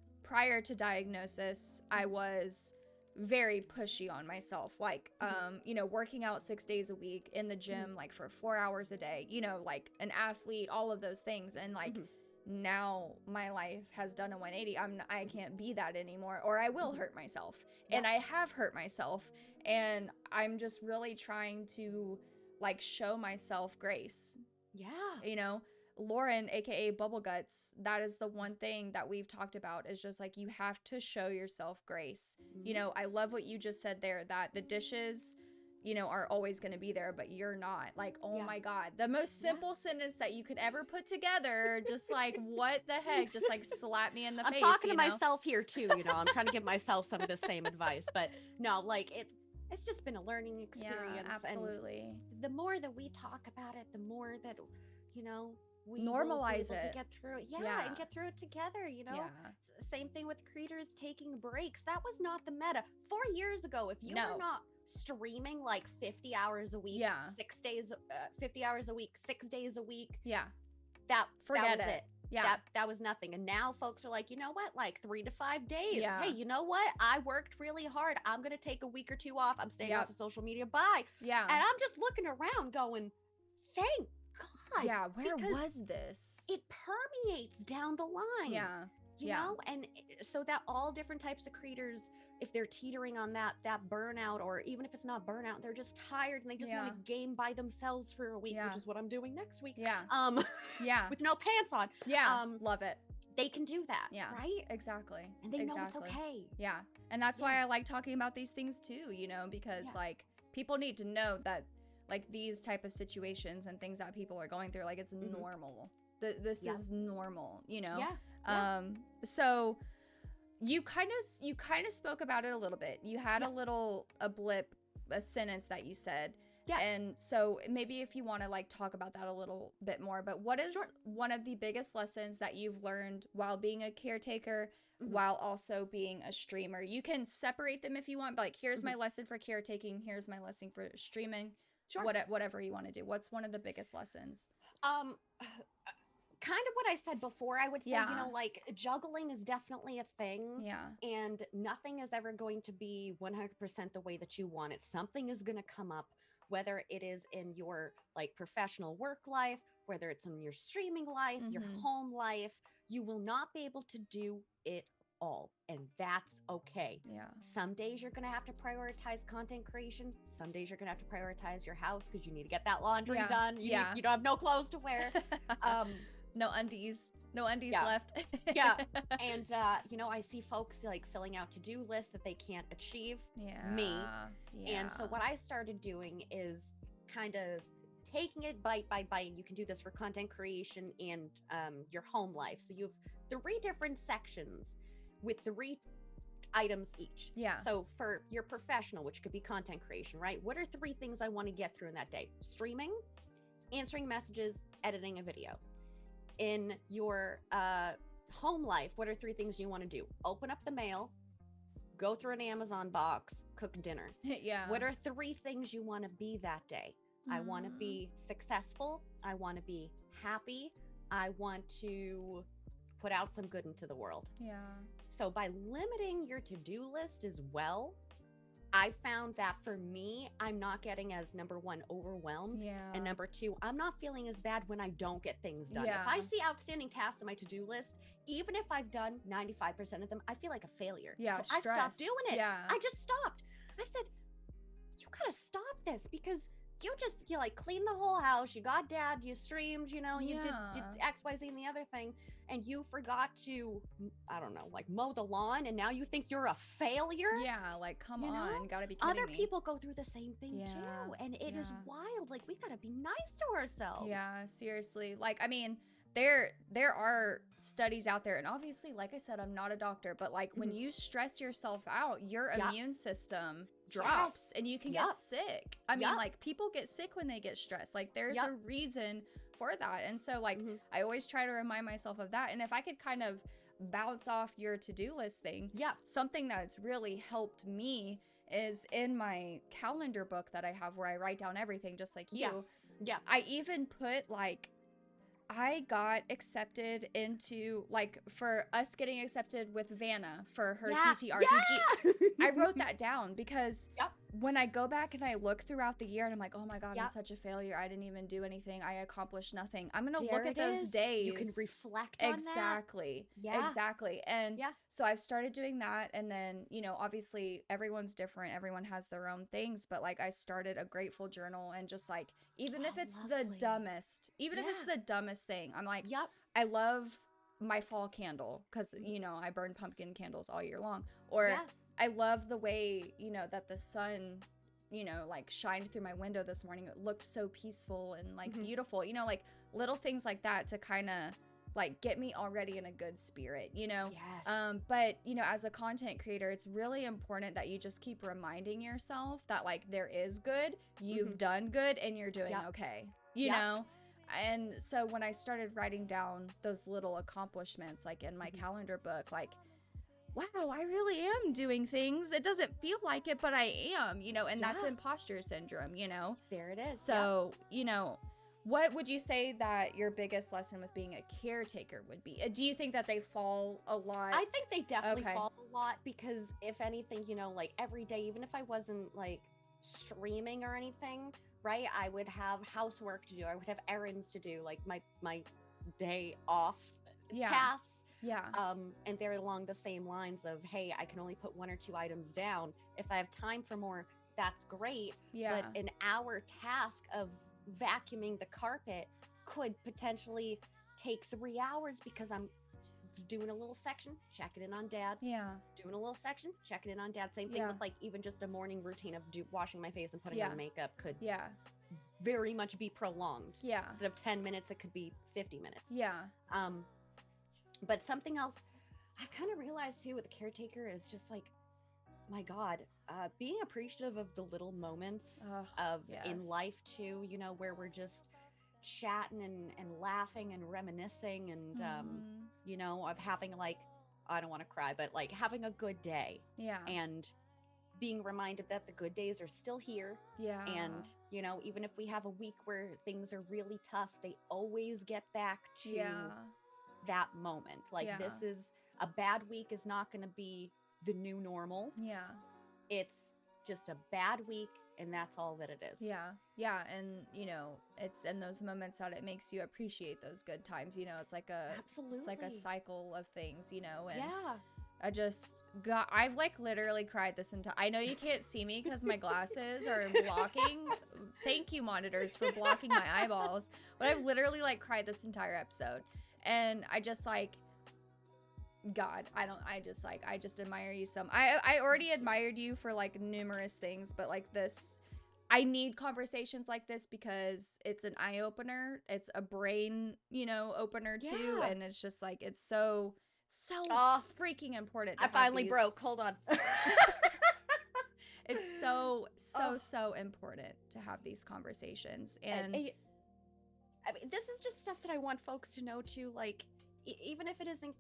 to diagnosis, I was very pushy on myself, like working out 6 days a week in the gym, like for 4 hours a day, like an athlete, all of those things. And like now my life has done a 180. I can't be that anymore, or I will hurt myself. And I have hurt myself, and I'm just really trying to like show myself grace. Lauren, aka Bubble Guts, that is the one thing that we've talked about, is just like, you have to show yourself grace. I love what you just said there, that the dishes are always going to be there, but you're not. Like, oh my God, the most simple sentence that you could ever put together, just like, what the heck, just like slap me in the face. I'm talking to myself here too, I'm trying to give myself some of the same advice, but no, like it's just been a learning experience. Yeah, absolutely. And the more that we talk about it, the more that, we normalize will be able it. to get through it. And get through it together, Same thing with creators taking breaks. That was not the meta. 4 years ago, if you were not streaming like 50 hours a week, 6 days, 50 hours a week, 6 days a week. That was it. That was nothing. And now folks are like, you know what? Like 3 to 5 days. Hey, you know what? I worked really hard. I'm going to take a week or two off. I'm staying off of social media. Bye. And I'm just looking around going, thank God. Yeah. Where was this? It permeates down the line. You know? And so that all different types of creators, if they're teetering on that burnout, or even if it's not burnout, they're just tired and they just want to game by themselves for a week, which is what I'm doing next week. With no pants on. Love it. They can do that. Right? Exactly. And they know it's okay. And that's why I like talking about these things too, because like, people need to know that like these type of situations and things that people are going through, like, it's normal. This is normal, So you kind of spoke about it a little bit. You had a blip, a sentence that you said. And so maybe if you want to like talk about that a little bit more, but what is one of the biggest lessons that you've learned while being a caretaker, while also being a streamer? You can separate them if you want, but like, here's my lesson for caretaking, here's my lesson for streaming. Whatever you want to do. What's one of the biggest lessons? Kind of what I said before. I would say, like, juggling is definitely a thing. And nothing is ever going to be 100% the way that you want it. Something is going to come up, whether it is in your like professional work life, whether it's in your streaming life, your home life. You will not be able to do it all, and that's okay. Some days you're gonna have to prioritize content creation. Some days you're gonna have to prioritize your house because you need to get that laundry done. You don't have no clothes to wear. No undies left. And I see folks like filling out to-do lists that they can't achieve. Me. And so what I started doing is kind of taking it bite by bite. And you can do this for content creation and your home life. So you have 3 different sections with 3 items each. Yeah. So for your professional, which could be content creation, right? What are 3 things I want to get through in that day? Streaming, answering messages, editing a video. In your home life, what are 3 things you want to do? Open up the mail, go through an Amazon box, cook dinner. Yeah. What are 3 things you want to be that day? I want to be successful. I want to be happy. I want to put out some good into the world. Yeah. So by limiting your to-do list as well, I found that for me, I'm not getting as, number 1, overwhelmed. Yeah. And number 2, I'm not feeling as bad when I don't get things done. Yeah. If I see outstanding tasks on my to-do list, even if I've done 95% of them, I feel like a failure. Yeah. So I stopped doing it. Yeah. I just stopped. I said, you gotta stop this, because you like cleaned the whole house, you got dad, you streamed, you did X, Y, Z and the other thing, and you forgot to, I don't know, like mow the lawn, and now you think you're a failure? Yeah, like come on, gotta be kidding Other me. people go through the same thing too, and it is wild. Like, we gotta be nice to ourselves. Yeah, seriously. Like, I mean, there are studies out there, and obviously, like I said, I'm not a doctor, but like when you stress yourself out, your immune system drops and you can get sick. I mean, like, people get sick when they get stressed. Like, there's a reason for that. And so like I always try to remind myself of that. And if I could kind of bounce off your to-do list thing, something that's really helped me is in my calendar book that I have, where I write down everything just like you. I even put like, I got accepted into, like, for us getting accepted with Vanna for her TTRPG. I wrote that down because when I go back and I look throughout the year and I'm like, oh my God, I'm such a failure. I didn't even do anything. I accomplished nothing. I'm going to look at those days. You can reflect on that. Exactly. And so I've started doing that. And then, obviously everyone's different. Everyone has their own things. But like, I started a grateful journal, and just like, even if it's the dumbest thing, I'm like, I love my fall candle because, I burn pumpkin candles all year long. Or I love the way, that the sun, like shined through my window this morning. It looked so peaceful and like beautiful, like little things like that to kind of like get me already in a good spirit, but, as a content creator, it's really important that you just keep reminding yourself that like there is good, you've done good, and you're doing okay, you know? And so when I started writing down those little accomplishments, like in my calendar book, like, wow, I really am doing things. It doesn't feel like it, but I am, and that's imposter syndrome, There it is. So, what would you say that your biggest lesson with being a caretaker would be? Do you think that they fall a lot? I think they definitely fall a lot, because if anything, like every day, even if I wasn't like streaming or anything, right, I would have housework to do. I would have errands to do, like my day off tasks. And they're along the same lines of, hey, I can only put 1 or 2 items down. If I have time for more, that's great. But an hour task of vacuuming the carpet could potentially take 3 hours, because I'm doing a little section, checking in on dad. Doing a little section, checking in on dad. Same thing with like even just a morning routine of washing my face and putting on makeup could very much be prolonged. Instead of 10 minutes, it could be 50 minutes. But something else I've kind of realized too with the caretaker is just like, my God, being appreciative of the little moments in life too, where we're just chatting and laughing and reminiscing and, of having like, I don't want to cry, but like having a good day. And being reminded that the good days are still here. And, even if we have a week where things are really tough, they always get back to that moment. Like, this is a bad week is not going to be the new normal. It's just a bad week, and that's all that it is. And it's in those moments that it makes you appreciate those good times. It's like a cycle of things, and I've like literally cried this entire, I know you can't see me because my glasses are blocking. Thank you, monitors, for blocking my eyeballs. But I've literally like cried this entire episode. And I just like, God, I just admire you so much. I already admired you for like numerous things, but like this, I need conversations like this because it's an eye opener. It's a brain, opener too. Yeah. And it's just like, it's so freaking important to I have finally these. broke. Hold on. It's so important to have these conversations. And I mean, this is just stuff that I want folks to know too. Like, even if it isn't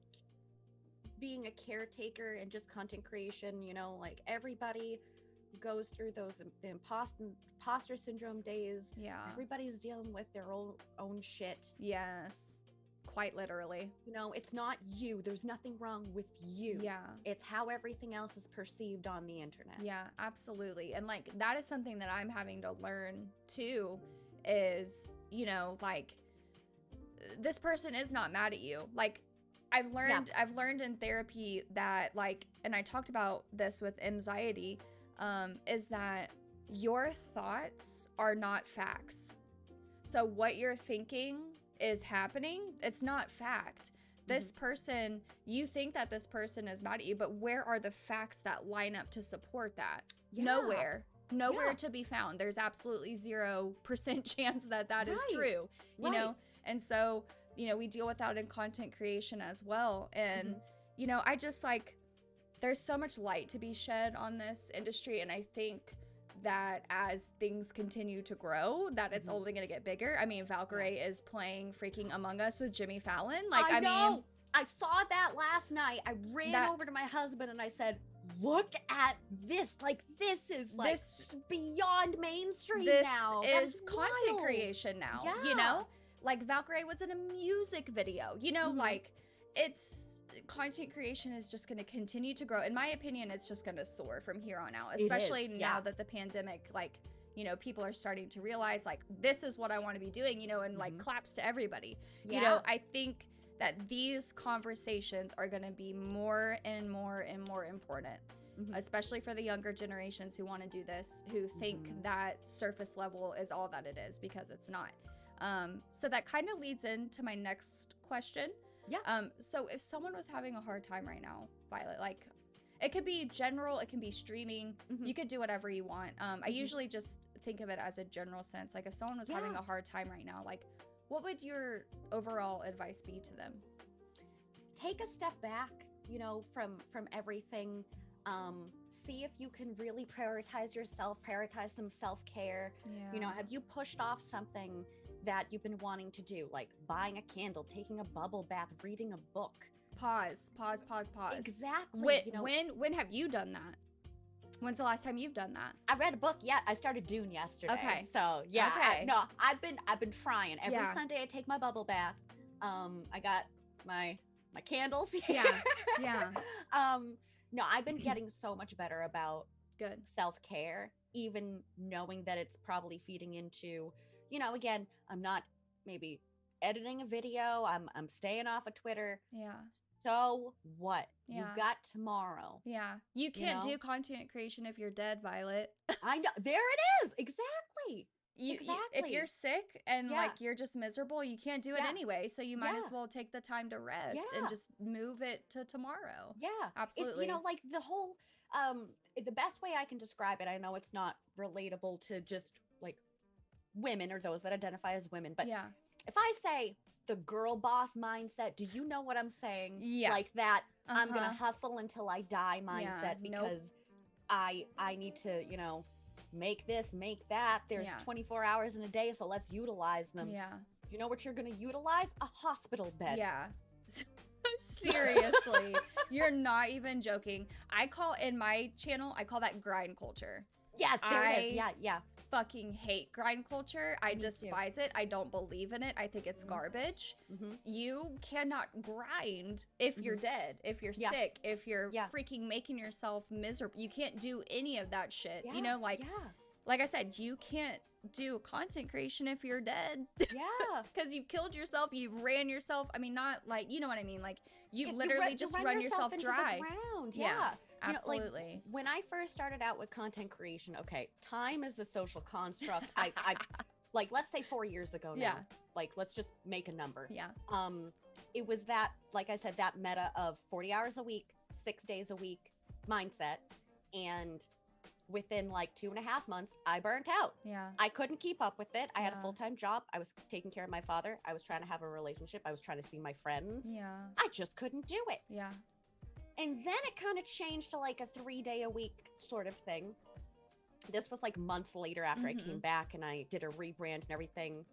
being a caretaker and just content creation, like everybody goes through the imposter syndrome days. Yeah. Everybody's dealing with their own shit. Yes. Quite literally. It's not you. There's nothing wrong with you. Yeah. It's how everything else is perceived on the internet. Yeah, absolutely. And like, that is something that I'm having to learn too, is, like, this person is not mad at you. Like, I've learned in therapy that, like, and I talked about this with anxiety, is that your thoughts are not facts. So what you're thinking is happening, it's not fact. This person, you think that this person is mad at you, but where are the facts that line up to support that? Yeah. Nowhere to be found. There's absolutely 0% chance that is true, you know? And so, we deal with that in content creation as well. And, I just like, there's so much light to be shed on this industry. And I think that as things continue to grow, that it's only going to get bigger. I mean, Valkyrie is playing freaking Among Us with Jimmy Fallon. Like, I mean, I saw that last night. I ran over to my husband and I said, look at this. Like, this is like beyond mainstream now. This is content creation now, Like, Valkyrie was in a music video, like, it's content creation is just going to continue to grow. In my opinion, it's just going to soar from here on out, especially now that the pandemic, like, people are starting to realize, like, this is what I want to be doing, and like claps to everybody. I think that these conversations are going to be more and more and more important, especially for the younger generations who want to do this, who think that surface level is all that it is, because it's not. So that kind of leads into my next question. Yeah. So if someone was having a hard time right now, Violet, like, it could be general, it can be streaming, you could do whatever you want. I usually just think of it as a general sense. Like, if someone was having a hard time right now, like, what would your overall advice be to them? Take a step back, from everything. See if you can really prioritize yourself, prioritize some self-care. Yeah. Have you pushed off something that you've been wanting to do, like buying a candle, taking a bubble bath, reading a book? Pause. Exactly. When have you done that? When's the last time you've done that? I read a book. Yeah, I started Dune yesterday. Okay. So yeah, okay. I've been trying. Every Sunday I take my bubble bath. I got my candles here. Yeah. No, I've been getting so much better about good self-care, even knowing that it's probably feeding into, again, I'm not maybe editing a video. I'm staying off of Twitter. Yeah. So what? Yeah. You got tomorrow. Yeah. You can't do content creation if you're dead, Violet. I know. There it is. Exactly. If you're sick and like you're just miserable, you can't do it anyway. So you might as well take the time to rest and just move it to tomorrow. Yeah. Absolutely. Like the whole, the best way I can describe it, I know it's not relatable to just like women or those that identify as women, but if I say the girl boss mindset, do you know what I'm saying? Yeah. Like that I'm going to hustle until I die mindset because I need to, make this, make that. There's 24 hours in a day, so let's utilize them. Yeah. You know what you're going to utilize? A hospital bed. Yeah. Seriously. You're not even joking. In my channel, I call that grind culture. Yes, there it is. Yeah. Fucking hate grind culture. I despise it. I don't believe in it. I think it's garbage. You cannot grind if you're dead, if you're sick, if you're freaking making yourself miserable. You can't do any of that shit. Like I said, you can't do content creation if you're dead. Yeah. Because you killed yourself, you ran yourself. I mean, not like, you know what I mean? Like, you literally just run yourself dry. Into the ground. Yeah. Absolutely. When I first started out with content creation, okay, time is a social construct. I like, let's say 4 years ago now. Yeah. Like, let's just make a number. Yeah. It was that, like I said, that meta of 40 hours a week, 6 days a week mindset. And within like 2.5 months, I burnt out. Yeah. I couldn't keep up with it. I had a Yeah. full-time job. I was taking care of my father. I was trying to have a relationship. I was trying to see my friends. Yeah. I just couldn't do it. Yeah. And then it kind of changed to like a 3-day-a-week sort of thing. This was like months later after I came back and I did a rebrand and everything.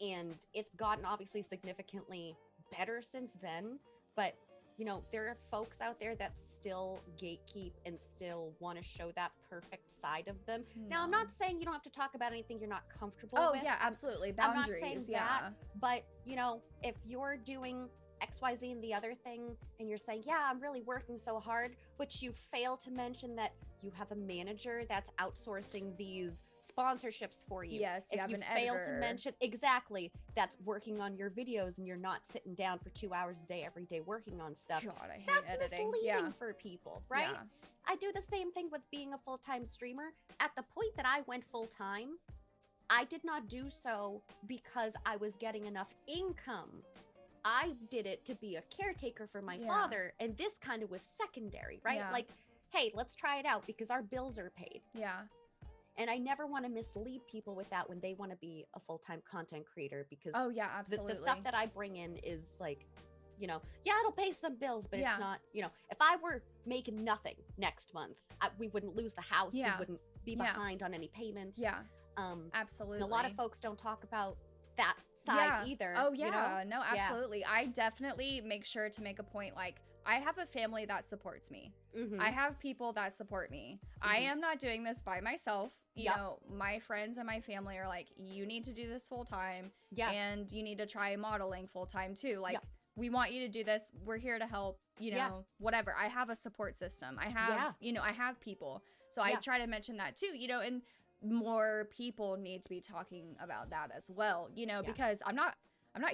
And it's gotten obviously significantly better since then. But, you know, there are folks out there that still gatekeep and still want to show that perfect side of them. Now, I'm not saying you don't have to talk about anything you're not comfortable with. Oh, yeah, absolutely. Boundaries. I'm not saying that, but, you know, if you're doing XYZ and the other thing, and you're saying, yeah, I'm really working so hard, but you fail to mention that you have a manager that's outsourcing these sponsorships for you. Yes, you if have you an fail editor. to mention exactly that's working on your videos and you're not sitting down for 2 hours a day every day working on stuff. God, I hate that's editing. misleading for people, right? Yeah. I do the same thing with being a full-time streamer. At the point that I went full-time, I did not do so because I was getting enough income. I did it to be a caretaker for my father, and this kind of was secondary, right? Yeah. Like, hey, let's try it out because our bills are paid. Yeah. And I never want to mislead people with that when they want to be a full-time content creator, because Oh, yeah, absolutely. the stuff that I bring in is like, you know, yeah, it'll pay some bills, but Yeah. it's not, you know, if I were making nothing next month, we wouldn't lose the house. Yeah. We wouldn't be Yeah. behind on any payments. Yeah, And absolutely. a lot of folks don't talk about that side either. Oh, you yeah. know? No, absolutely. I definitely make sure to make a point. Like, I have a family that supports me. Mhm. I have people that support me. I am not doing this by myself. You know, my friends and my family are like, you need to do this full time. Yeah. And you need to try modeling full time too. Like, we want you to do this. We're here to help, you know, whatever. I have a support system. I have, you know, I have people. So I try to mention that too, you know, and more people need to be talking about that as well, you know, because I'm not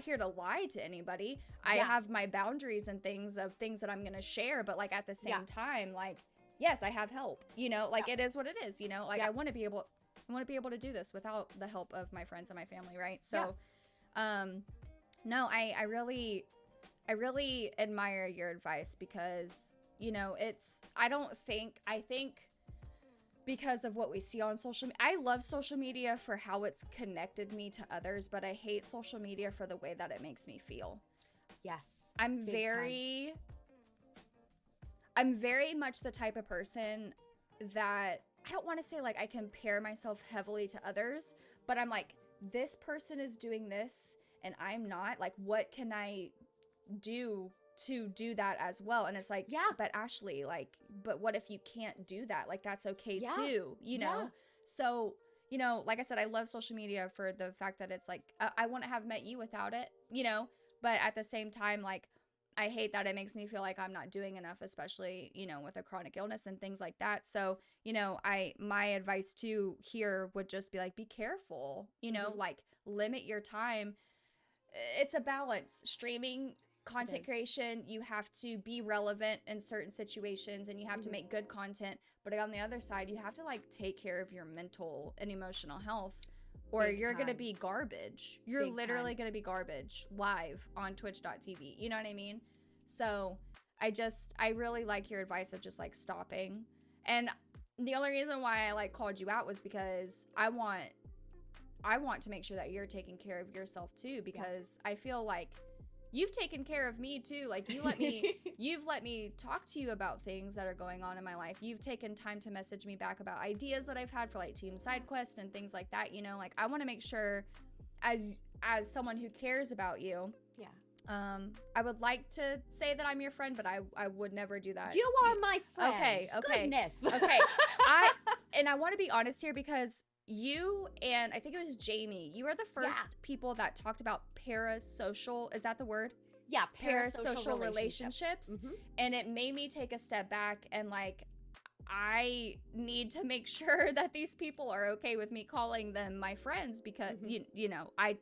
here to lie to anybody. I have my boundaries and things that I'm going to share, but like at the same time, like, yes, I have help, you know, like it is what it is, you know, like I want to be able to do this without the help of my friends and my family. Right. So, no, I really admire your advice because, you know, I think because of what we see on social media. I love social media for how it's connected me to others, but I hate social media for the way that it makes me feel. Yes. I'm very much the type of person that I don't want to say like I compare myself heavily to others, but I'm like, this person is doing this and I'm not. Like, what can I do to do that as well? And it's like, but Ashley, like, but what if you can't do that? Like, that's okay too, you know? So, you know, like I said, I love social media for the fact that it's like, I wouldn't have met you without it, you know? But at the same time, like, I hate that it makes me feel like I'm not doing enough, especially, you know, with a chronic illness and things like that. So, you know, my advice too here would just be like, be careful, you know, like limit your time. It's a balance. Streaming, content creation, you have to be relevant in certain situations and you have to make good content, but on the other side you have to like take care of your mental and emotional health, or you're gonna be garbage. You're literally gonna be garbage live on twitch.tv, you know what I mean? So I really like your advice of just like stopping. And the only reason why I like called you out was because I want to make sure that you're taking care of yourself too, because I feel like you've taken care of me too. Like you've let me talk to you about things that are going on in my life. You've taken time to message me back about ideas that I've had for like Team Side Quest and things like that. You know, like I want to make sure as someone who cares about you. Yeah. I would like to say that I'm your friend, but I would never do that. You are my friend. Okay. Goodness. Okay. I want to be honest here because you and I think it was Jamie, you were the first people that talked about parasocial, is that the word? Yeah, parasocial relationships. And it made me take a step back and like, I need to make sure that these people are okay with me calling them my friends because, you know, I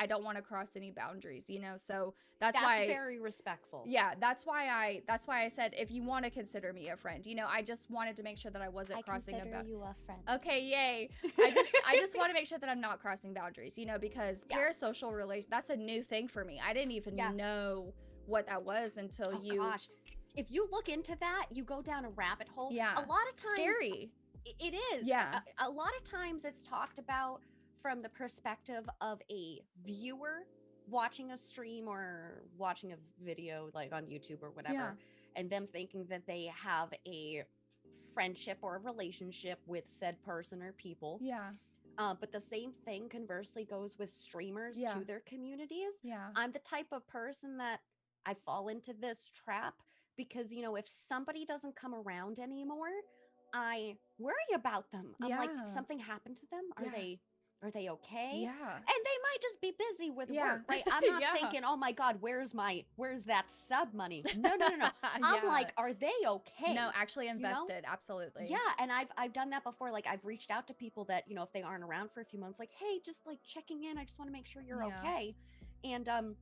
don't want to cross any boundaries, you know, so that's why very respectful. Yeah, that's why I said if you want to consider me a friend, you know, I just wanted to make sure that I wasn't crossing a boundary. I consider you a friend. Okay, yay. I just want to make sure that I'm not crossing boundaries, you know, because parasocial relation, that's a new thing for me. I didn't even know what that was until Gosh. If you look into that, you go down a rabbit hole. Yeah. A lot of times scary. It is. Yeah. A lot of times it's talked about from the perspective of a viewer watching a stream or watching a video like on YouTube or Yeah. whatever, and them thinking that they have a friendship or a relationship with said person or people. Yeah. But the same thing conversely goes with streamers Yeah. to their communities. Yeah. I'm the type of person that I fall into this trap because, you know, if somebody doesn't come around anymore, I worry about them. I'm like, did Yeah. something happen to them? Are they okay? Yeah. And they might just be busy with Yeah. work, right? I'm not Yeah. thinking, oh my God, where's that sub money? No. I'm Yeah. like, are they okay? No, actually know? invested. Absolutely. Yeah, and I've done that before. Like I've reached out to people that, you know, if they aren't around for a few months, like, hey, just like checking in. I just want to make sure you're Yeah. okay. And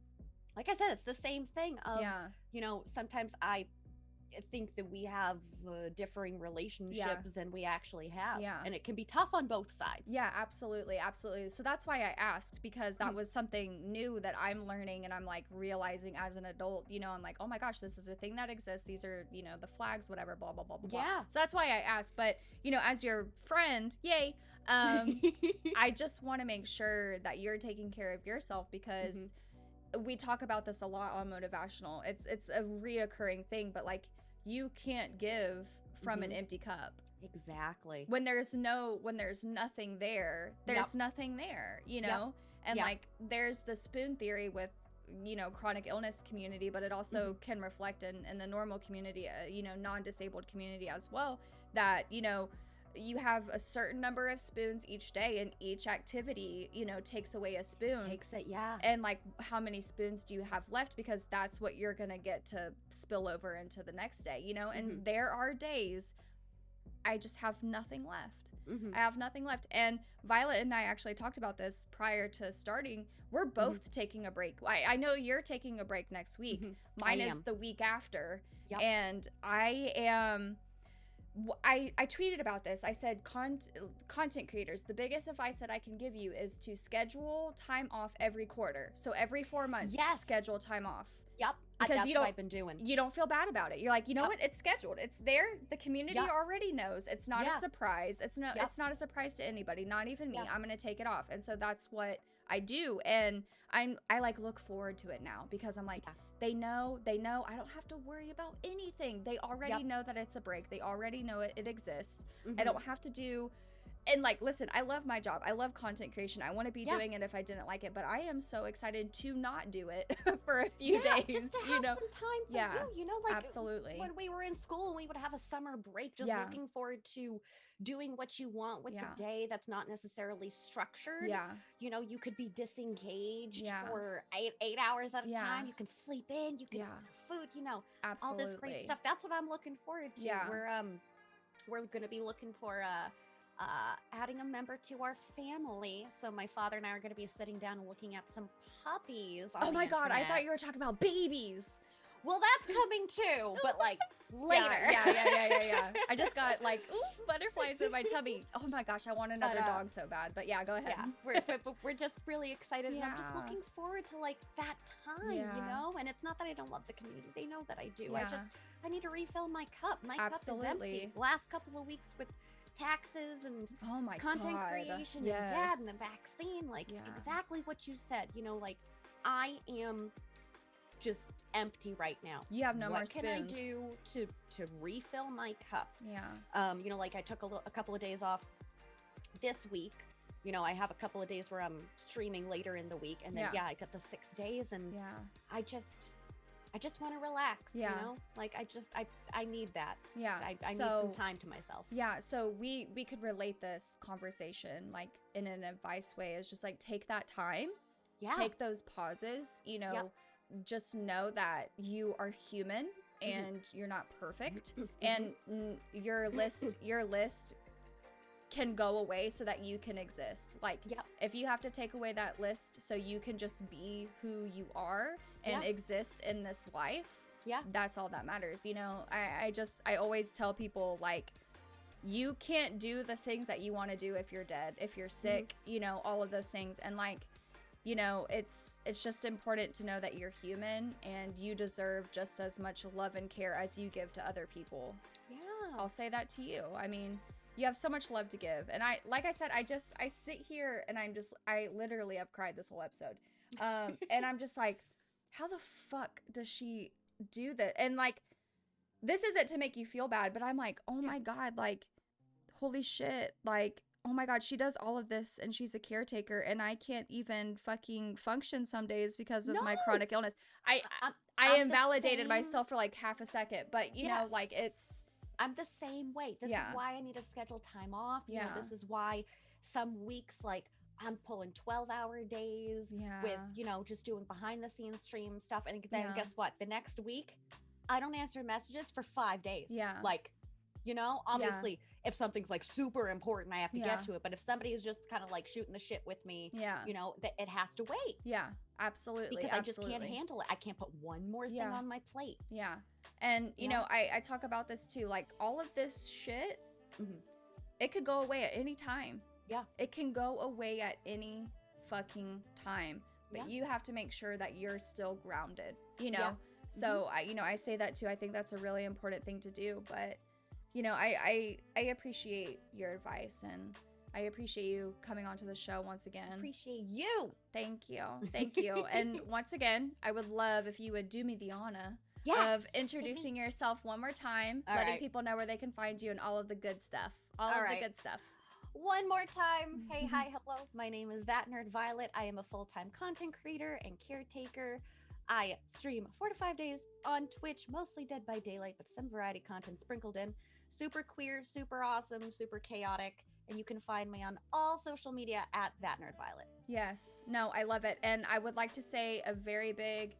like I said, it's the same thing of, Yeah. you know, sometimes I think that we have differing relationships than we actually have. Yeah. And it can be tough on both sides. Yeah, absolutely. Absolutely. So that's why I asked, because that was something new that I'm learning and I'm like realizing as an adult, you know, I'm like, oh my gosh, this is a thing that exists. These are, you know, the flags, whatever, blah, blah, blah, blah, blah. Yeah. So that's why I asked. But, you know, as your friend, yay, I just want to make sure that you're taking care of yourself, because we talk about this a lot on Motivational. It's a reoccurring thing, but like, you can't give from an empty cup. Exactly. When there's nothing there, there's nothing there, you know? And like, there's the spoon theory with, you know, chronic illness community, but it also can reflect in the normal community, you know, non-disabled community as well, that, you know, you have a certain number of spoons each day, and each activity, you know, takes away a spoon. Takes it, yeah. And like, how many spoons do you have left? Because that's what you're gonna get to spill over into the next day, you know? And there are days I just have nothing left. I have nothing left. And Violet and I actually talked about this prior to starting. We're both taking a break. I know you're taking a break next week. Mine is the week after. And I am... I tweeted about this. I said, content creators, the biggest advice that I can give you is to schedule time off every quarter. So every 4 months, schedule time off. Yep. Because that's what I've been doing. You don't feel bad about it. You're like, you know what? It's scheduled. It's there. The community already knows. It's not a surprise. It's not a surprise to anybody, not even me. I'm going to take it off. And so that's what I do. And I like look forward to it now, because I'm like, they know. I don't have to worry about anything. They already know that it's a break. They already know it exists. I don't have to do... And like, listen, I love my job. I love content creation. I want to be doing it if I didn't like it, but I am so excited to not do it for a few days. Just to have some time for you know, like absolutely. When we were in school, we would have a summer break, just looking forward to doing what you want with the day that's not necessarily structured. You know, you could be disengaged for 8 hours at a time. You can sleep in, you can have food, you know, all this great stuff. That's what I'm looking forward to. We're going to be looking for adding a member to our family. So my father and I are going to be sitting down and looking at some puppies on Oh my the God, I internet. thought you were talking about babies. Well, that's coming too, but like later. Yeah. I just got like, ooh, butterflies in my tummy. Oh my gosh, I want another dog so bad. But yeah, go ahead. We're just really excited. And I'm just looking forward to like that time, you know? And it's not that I don't love the community. They know that I do. I need to refill my cup. My cup is empty. Last couple of weeks with taxes and content creation and dad and the vaccine, like exactly what you said, you know, like I am just empty right now. You have no more spoons. What can I do to refill my cup? You know, like I took a couple of days off this week. You know, I have a couple of days where I'm streaming later in the week, and then I got the 6 days, and I just want to relax, you know? Like, I need that. I need some time to myself. So we could relate this conversation, like, in an advice way, is just, like, take that time. Take those pauses, you know, just know that you are human and you're not perfect. And your list can go away so that you can exist. Like, if you have to take away that list so you can just be who you are and exist in this life, that's all that matters. You know, I always tell people, like, you can't do the things that you want to do if you're dead, if you're sick, you know, all of those things. And like, you know, it's just important to know that you're human and you deserve just as much love and care as you give to other people. I'll say that to you. I mean, You have so much love to give. And like I said, I sit here and I literally have cried this whole episode. And I'm just like, how the fuck does she do that? And like, this isn't to make you feel bad, but I'm like, oh my God, like, holy shit. Like, oh my God, she does all of this and she's a caretaker and I can't even fucking function some days because of my chronic illness. I invalidated myself for like half a second, but you know, like I'm the same way. This is why I need to schedule time off. You know, this is why some weeks, like, I'm pulling 12-hour days with, you know, just doing behind the scenes stream stuff. And then guess what? The next week, I don't answer messages for 5 days. Yeah. Like, you know, obviously, if something's like super important, I have to get to it. But if somebody is just kind of like shooting the shit with me, you know, it has to wait. Yeah, absolutely. Because I just can't handle it. I can't put one more thing on my plate. Yeah. And, you know, I talk about this too. Like, all of this shit, it could go away at any time. Yeah. It can go away at any fucking time. But you have to make sure that you're still grounded, you know? So, I say that too. I think that's a really important thing to do. But, you know, I appreciate your advice and I appreciate you coming onto the show once again. Appreciate you. Thank you. Thank you. And once again, I would love if you would do me the honor of introducing yourself one more time, letting people know where they can find you and all of the good stuff. All of the good stuff. One more time. Hey, hi, hello. My name is ThatNerdViolet. I am a full-time content creator and caretaker. I stream 4 to 5 days on Twitch, mostly Dead by Daylight, but some variety content sprinkled in. Super queer, super awesome, super chaotic. And you can find me on all social media at ThatNerdViolet. Yes. No, I love it. And I would like to say a very big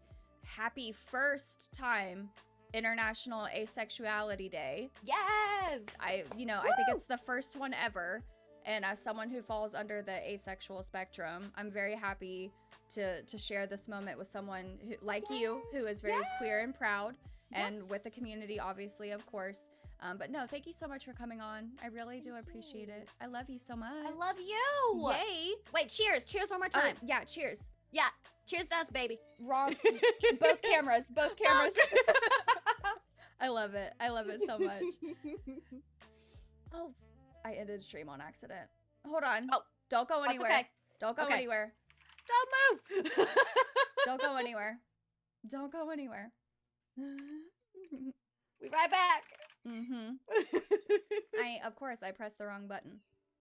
happy first time International Asexuality Day. Yes! I think it's the first one ever. And as someone who falls under the asexual spectrum, I'm very happy to share this moment with someone who, like you, who is very queer and proud, and with the community, obviously, of course. But no, thank you so much for coming on. I really do appreciate it. I love you so much. I love you. Yay. Wait, cheers. Cheers one more time. Yeah, cheers. Yeah, cheers to us, baby. Wrong. Both cameras. Both cameras. I love it. I love it so much. Oh, I ended stream on accident. Hold on. Oh, don't go anywhere. Okay. Don't go anywhere. Don't move. Don't go anywhere. Don't go anywhere. Be right back. Of course, I pressed the wrong button.